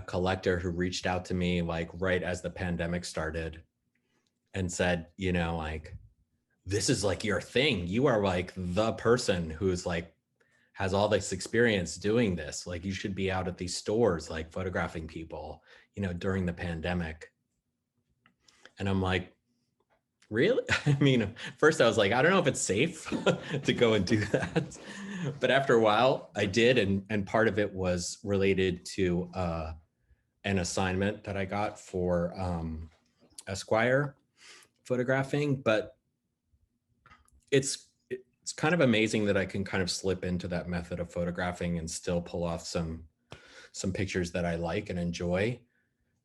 collector who reached out to me like right as the pandemic started and said, you know, like, this is like your thing. You are like the person who's like has all this experience doing this. Like, you should be out at these stores, like photographing people, you know, during the pandemic. And I'm like, really? I mean, first I was like, I don't know if it's safe to go and do that. But after a while I did. And part of it was related to an assignment that I got for Esquire photographing. But it's kind of amazing that I can kind of slip into that method of photographing and still pull off some pictures that I like and enjoy.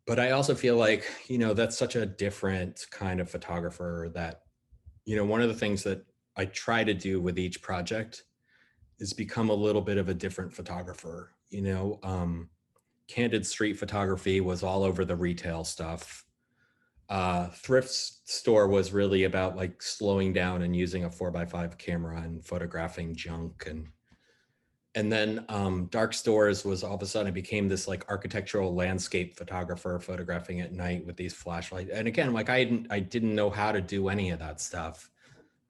But I also feel like, you know, that's such a different kind of photographer that, you know, one of the things that I try to do with each project is become a little bit of a different photographer. You know, candid street photography was all over the retail stuff. Thrift store was really about like slowing down and using a 4x5 camera and photographing junk. And then dark stores was all of a sudden, I became this like architectural landscape photographer photographing at night with these flashlights. And again, like I didn't know how to do any of that stuff.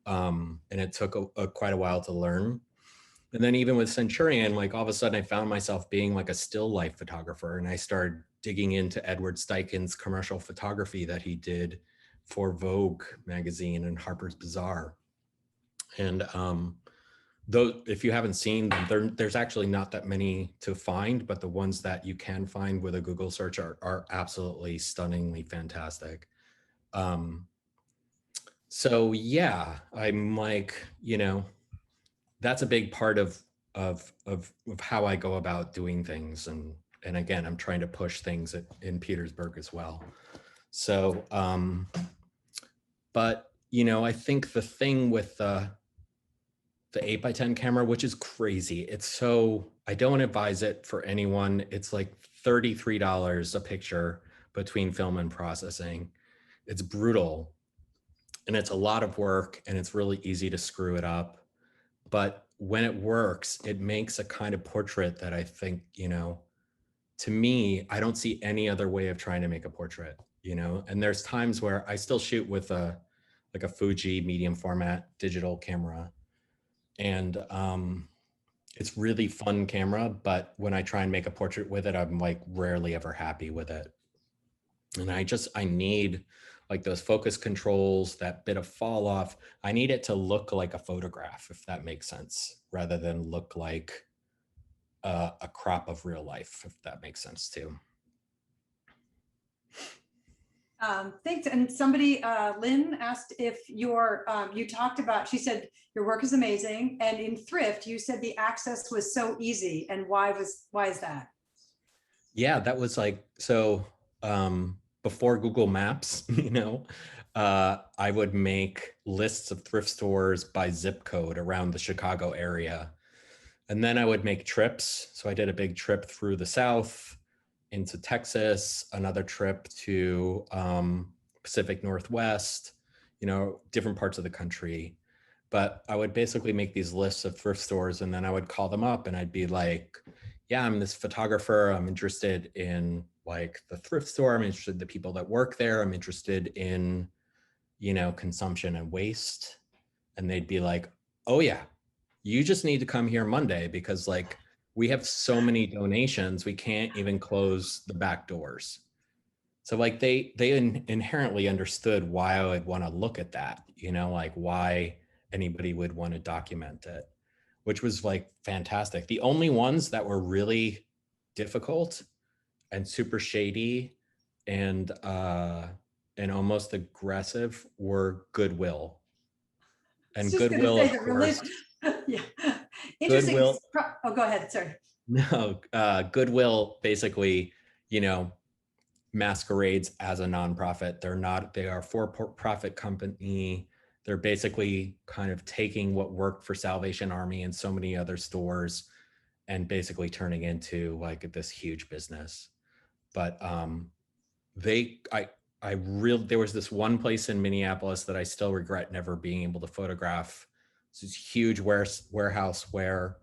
And it took quite a while to learn. And then even with Centurion, like all of a sudden I found myself being like a still life photographer. And I started digging into Edward Steichen's commercial photography that he did for Vogue magazine and Harper's Bazaar. And though if you haven't seen them, there's actually not that many to find, but the ones that you can find with a Google search are absolutely stunningly fantastic. So yeah, I'm like, you know, that's a big part of how I go about doing things. And again, I'm trying to push things in Petersburg as well. So, but you know, I think the thing with the 8x10 camera, which is crazy. It's so, I don't advise it for anyone. It's like $33 a picture between film and processing. It's brutal and it's a lot of work and it's really easy to screw it up. But when it works, it makes a kind of portrait that I think, you know, to me, I don't see any other way of trying to make a portrait, you know. And there's times where I still shoot with a Fuji medium format digital camera. And it's really fun camera, but when I try and make a portrait with it, I'm like rarely ever happy with it. And I need like those focus controls, that bit of fall off. I need it to look like a photograph, if that makes sense, rather than look like a crop of real life, if that makes sense too. Thanks. And somebody, Lynn, asked if you talked about, she said, your work is amazing. And in thrift, you said the access was so easy. And why is that? Yeah, that was like, so before Google Maps, you know, I would make lists of thrift stores by zip code around the Chicago area. And then I would make trips. So I did a big trip through the South into Texas, another trip to Pacific Northwest, you know, different parts of the country. But I would basically make these lists of thrift stores and then I would call them up and I'd be like, yeah, I'm this photographer. I'm interested in like the thrift store. I'm interested in the people that work there. I'm interested in, consumption and waste. And they'd be like, oh yeah, you just need to come here Monday because like we have so many donations, we can't even close the back doors. So like they inherently understood why I would want to look at that, like why anybody would want to document it, which was like fantastic. The only ones that were really difficult and super shady and almost aggressive were Goodwill. I was And just going to Goodwill, say of the course, religion. Yeah. Interesting. Goodwill, Oh, go ahead. Sorry. no, Goodwill basically, you know, masquerades as a nonprofit. They're not, they are a for-profit company. They're basically kind of taking what worked for Salvation Army and so many other stores and basically turning into like this huge business. But they, I really, there was this one place in Minneapolis that I still regret never being able to photograph. It's this huge warehouse where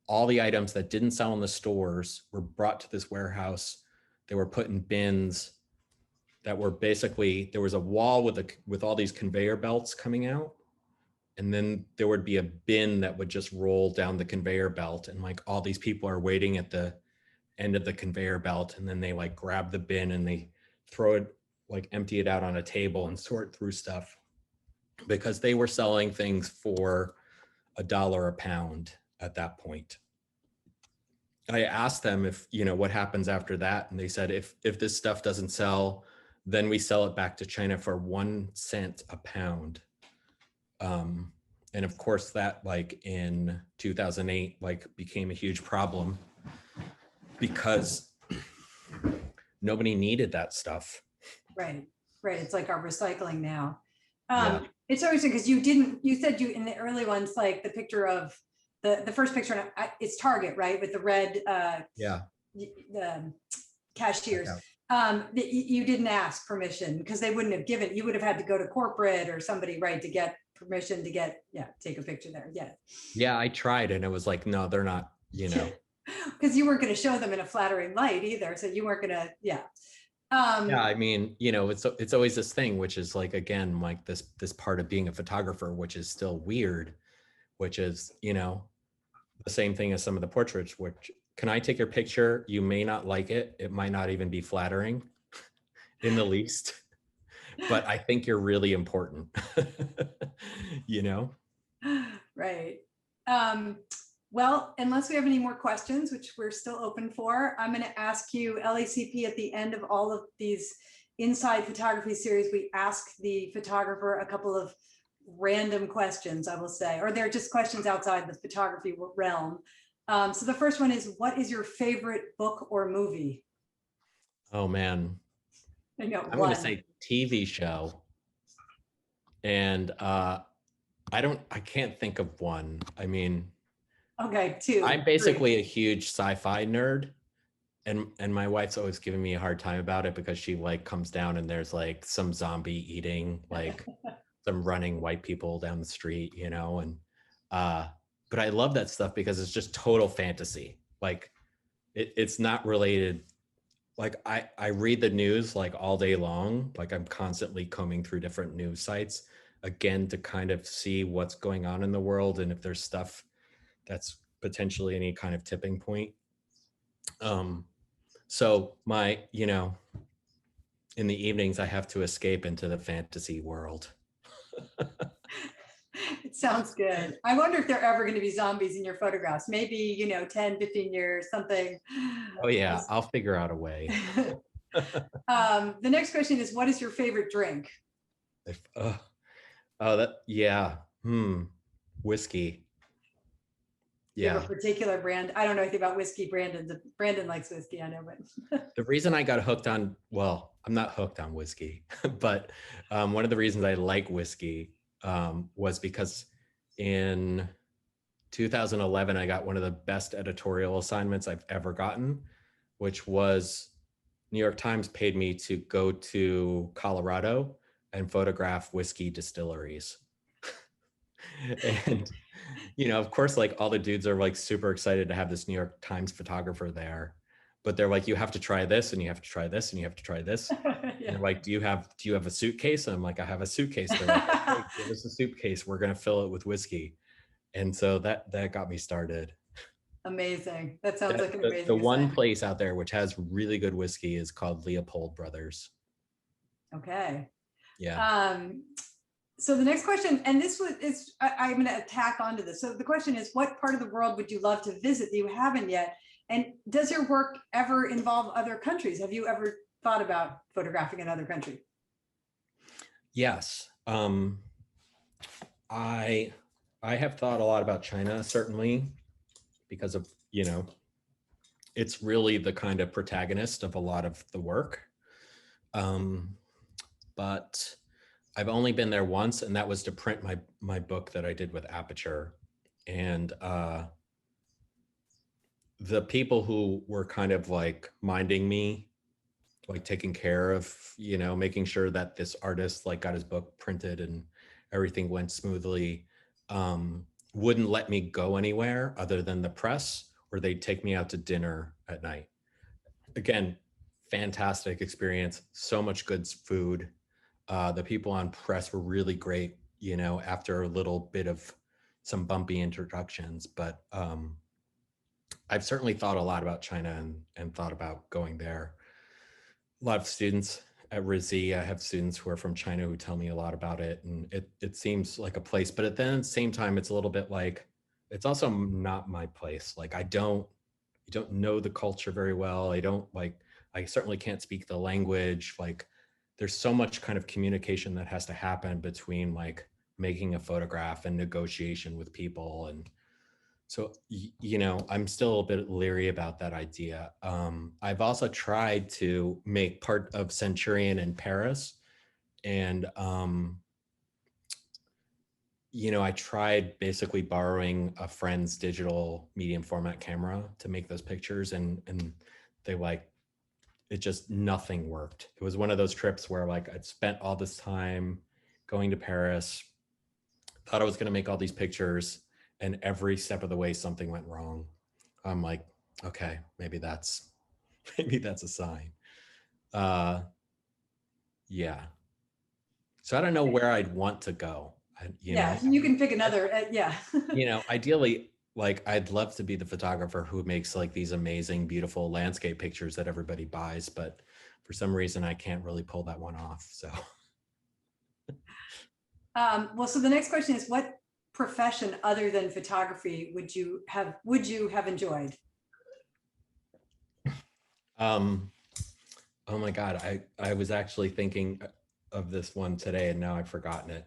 all the items that didn't sell in the stores were brought to this warehouse. They were put in bins that were basically, there was a wall with all these conveyor belts coming out. And then there would be a bin that would just roll down the conveyor belt. And like all these people are waiting at the end of the conveyor belt. And then they like grab the bin and they throw it, like empty it out on a table and sort through stuff because they were selling things for $1 a pound at that point. I asked them if, what happens after that. And they said, if this stuff doesn't sell, then we sell it back to China for 1 cent a pound. And of course that like in 2008, like became a huge problem because nobody needed that stuff. Right. Right. It's like our recycling now. Yeah. It's always because you said you in the early ones, like the picture of the first picture, it's Target, right? With the red, Yeah. the cashiers. Yeah. You didn't ask permission because they wouldn't have given, you would have had to go to corporate or somebody, right, to get permission to take a picture there. Yeah. Yeah. I tried and it was like, no, they're not, Because you weren't going to show them in a flattering light either. So you weren't going to, yeah. Yeah, I mean, it's always this thing, which is like, again, like this part of being a photographer, which is still weird, which is, the same thing as some of the portraits, which can I take your picture? You may not like it. It might not even be flattering in the least, but I think you're really important, Right. Well, unless we have any more questions, which we're still open for, I'm going to ask you, LACP, at the end of all of these Inside Photography series, we ask the photographer a couple of random questions, I will say, or they're just questions outside the photography realm. So the first one is, what is your favorite book or movie? Oh, man. I'm going to say TV show. And I can't think of one. I mean, okay, two. I'm basically a huge sci-fi nerd, and my wife's always giving me a hard time about it because she like comes down and there's like some zombie eating like some running white people down the street, and but I love that stuff because it's just total fantasy. Like it's not related. Like I read the news like all day long. Like I'm constantly combing through different news sites again to kind of see what's going on in the world and if there's stuff that's potentially any kind of tipping point. So my, in the evenings I have to escape into the fantasy world. It sounds good. I wonder if there are ever going to be zombies in your photographs. Maybe, 10, 15 years, something. Oh yeah, I'll figure out a way. The next question is, what is your favorite drink? Whiskey. Do you have a particular brand? I don't know anything about whiskey. Brandon likes whiskey, I know, but the reason I got hooked on, well, I'm not hooked on whiskey, but one of the reasons I like whiskey was because in 2011, I got one of the best editorial assignments I've ever gotten, which was New York Times paid me to go to Colorado and photograph whiskey distilleries. And, of course, like all the dudes are like super excited to have this New York Times photographer there, but they're like, you have to try this and you have to try this and you have to try this. And Yeah. they're like, do you have a suitcase? And I'm like, I have a suitcase. They're like, okay, give us a suitcase. We're going to fill it with whiskey. And so that got me started. Amazing. That sounds like an The amazing one assignment. place out there which has really good whiskey is called Leopold Brothers. Okay. Yeah. So the next question, and I'm going to attack onto this. So the question is, what part of the world would you love to visit that you haven't yet? And does your work ever involve other countries? Have you ever thought about photographing another country? Yes. I have thought a lot about China, certainly, because of, it's really the kind of protagonist of a lot of the work. But I've only been there once, and that was to print my book that I did with Aperture. And the people who were kind of like minding me, like taking care of, making sure that this artist like got his book printed and everything went smoothly, wouldn't let me go anywhere other than the press, or they'd take me out to dinner at night. Again, fantastic experience, so much good food. The people on press were really great, after a little bit of some bumpy introductions, but I've certainly thought a lot about China and thought about going there. A lot of students at RISD, I have students who are from China who tell me a lot about it, and it seems like a place, but then at the same time, it's a little bit like, it's also not my place. Like, I don't know the culture very well. I certainly can't speak the language. Like, there's so much kind of communication that has to happen between like making a photograph and negotiation with people. And so, I'm still a bit leery about that idea. I've also tried to make part of Centurion in Paris. And, I tried basically borrowing a friend's digital medium format camera to make those pictures. And they it just, nothing worked. It was one of those trips where like I'd spent all this time going to Paris, thought I was going to make all these pictures, and every step of the way something went wrong. I'm like, okay, maybe that's a sign. Yeah. So I don't know where I'd want to go. You can pick another. Yeah. Ideally, like I'd love to be the photographer who makes like these amazing, beautiful landscape pictures that everybody buys, but for some reason I can't really pull that one off. So. Well, so the next question is, what profession other than photography would you have enjoyed? Oh my God, I was actually thinking of this one today and now I've forgotten it.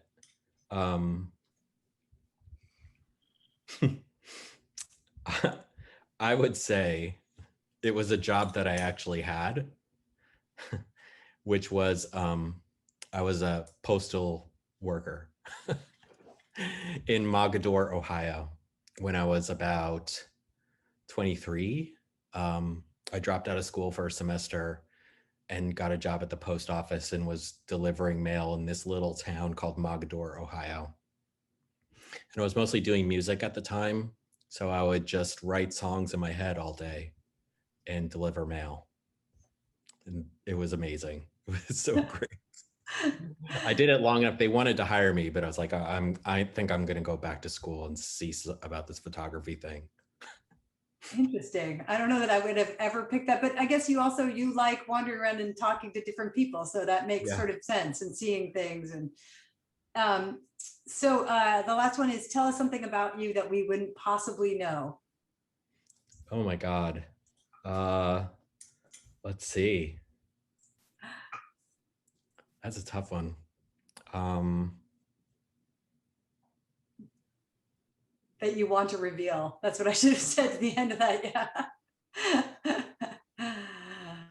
I would say it was a job that I actually had, which was I was a postal worker in Mogadore, Ohio, when I was about 23. I dropped out of school for a semester and got a job at the post office and was delivering mail in this little town called Mogadore, Ohio. And I was mostly doing music at the time, so I would just write songs in my head all day and deliver mail. And it was amazing. It was so great. I did it long enough. They wanted to hire me, but I was like, I think I'm going to go back to school and see about this photography thing. Interesting. I don't know that I would have ever picked that, but I guess you like wandering around and talking to different people. So that makes sort of sense, and seeing things. And so the last one is, tell us something about you that we wouldn't possibly know. Oh my God. Let's see. That's a tough one. That you want to reveal. That's what I should have said at the end of that.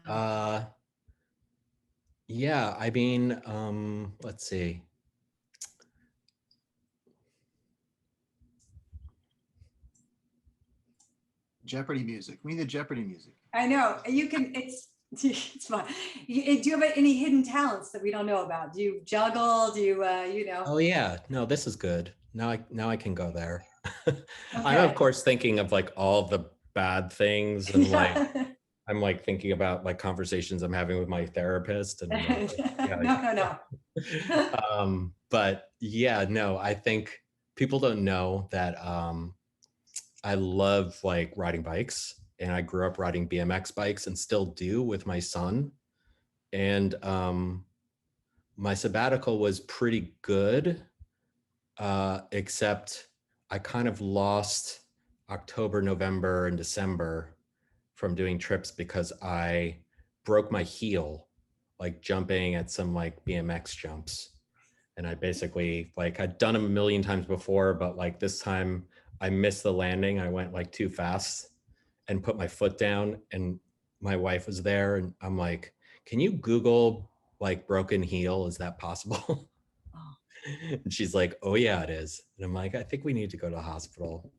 Yeah. Yeah, I mean, let's see. Jeopardy music. We need the Jeopardy music. I know. You can, it's fun. Do you have any hidden talents that we don't know about? Do you juggle? Do you, Oh yeah, no, this is good. now I can go there. I'm of Okay. course thinking of like all the bad things, and like Yeah. I'm like thinking about like conversations I'm having with my therapist, and I'm like, yeah. No, no, no. But yeah, no, I think people don't know that I love like riding bikes, and I grew up riding BMX bikes and still do with my son. And my sabbatical was pretty good, except I kind of lost October, November, and December from doing trips because I broke my heel, like jumping at some like BMX jumps. And I basically like I'd done them a million times before, but like this time I missed the landing. I went like too fast and put my foot down, and my wife was there, and I'm like, can you Google like broken heel? Is that possible? Oh. And she's like, oh yeah, it is. And I'm like, I think we need to go to the hospital.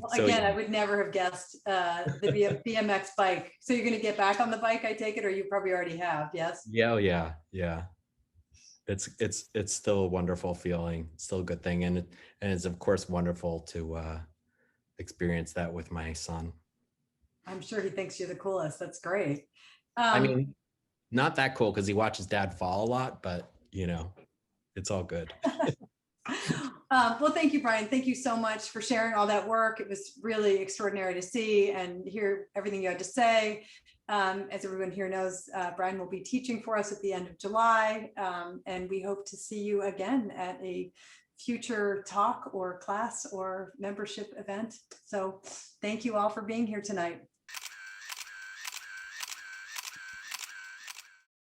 Well, So again, yeah. I would never have guessed the BMX bike. So you're going to get back on the bike, I take it, or you probably already have, yes? Yeah, oh yeah, yeah. It's still a wonderful feeling, still a good thing, and it's of course wonderful to experience that with my son. I'm sure he thinks you're the coolest. That's great. I Um, mean, not that cool because he watches dad fall a lot, but you know, it's all good. well, thank you, Brian. Thank you so much for sharing all that work. It was really extraordinary to see and hear everything you had to say. As everyone here knows, Brian will be teaching for us at the end of July, and we hope to see you again at a future talk or class or membership event. So thank you all for being here tonight.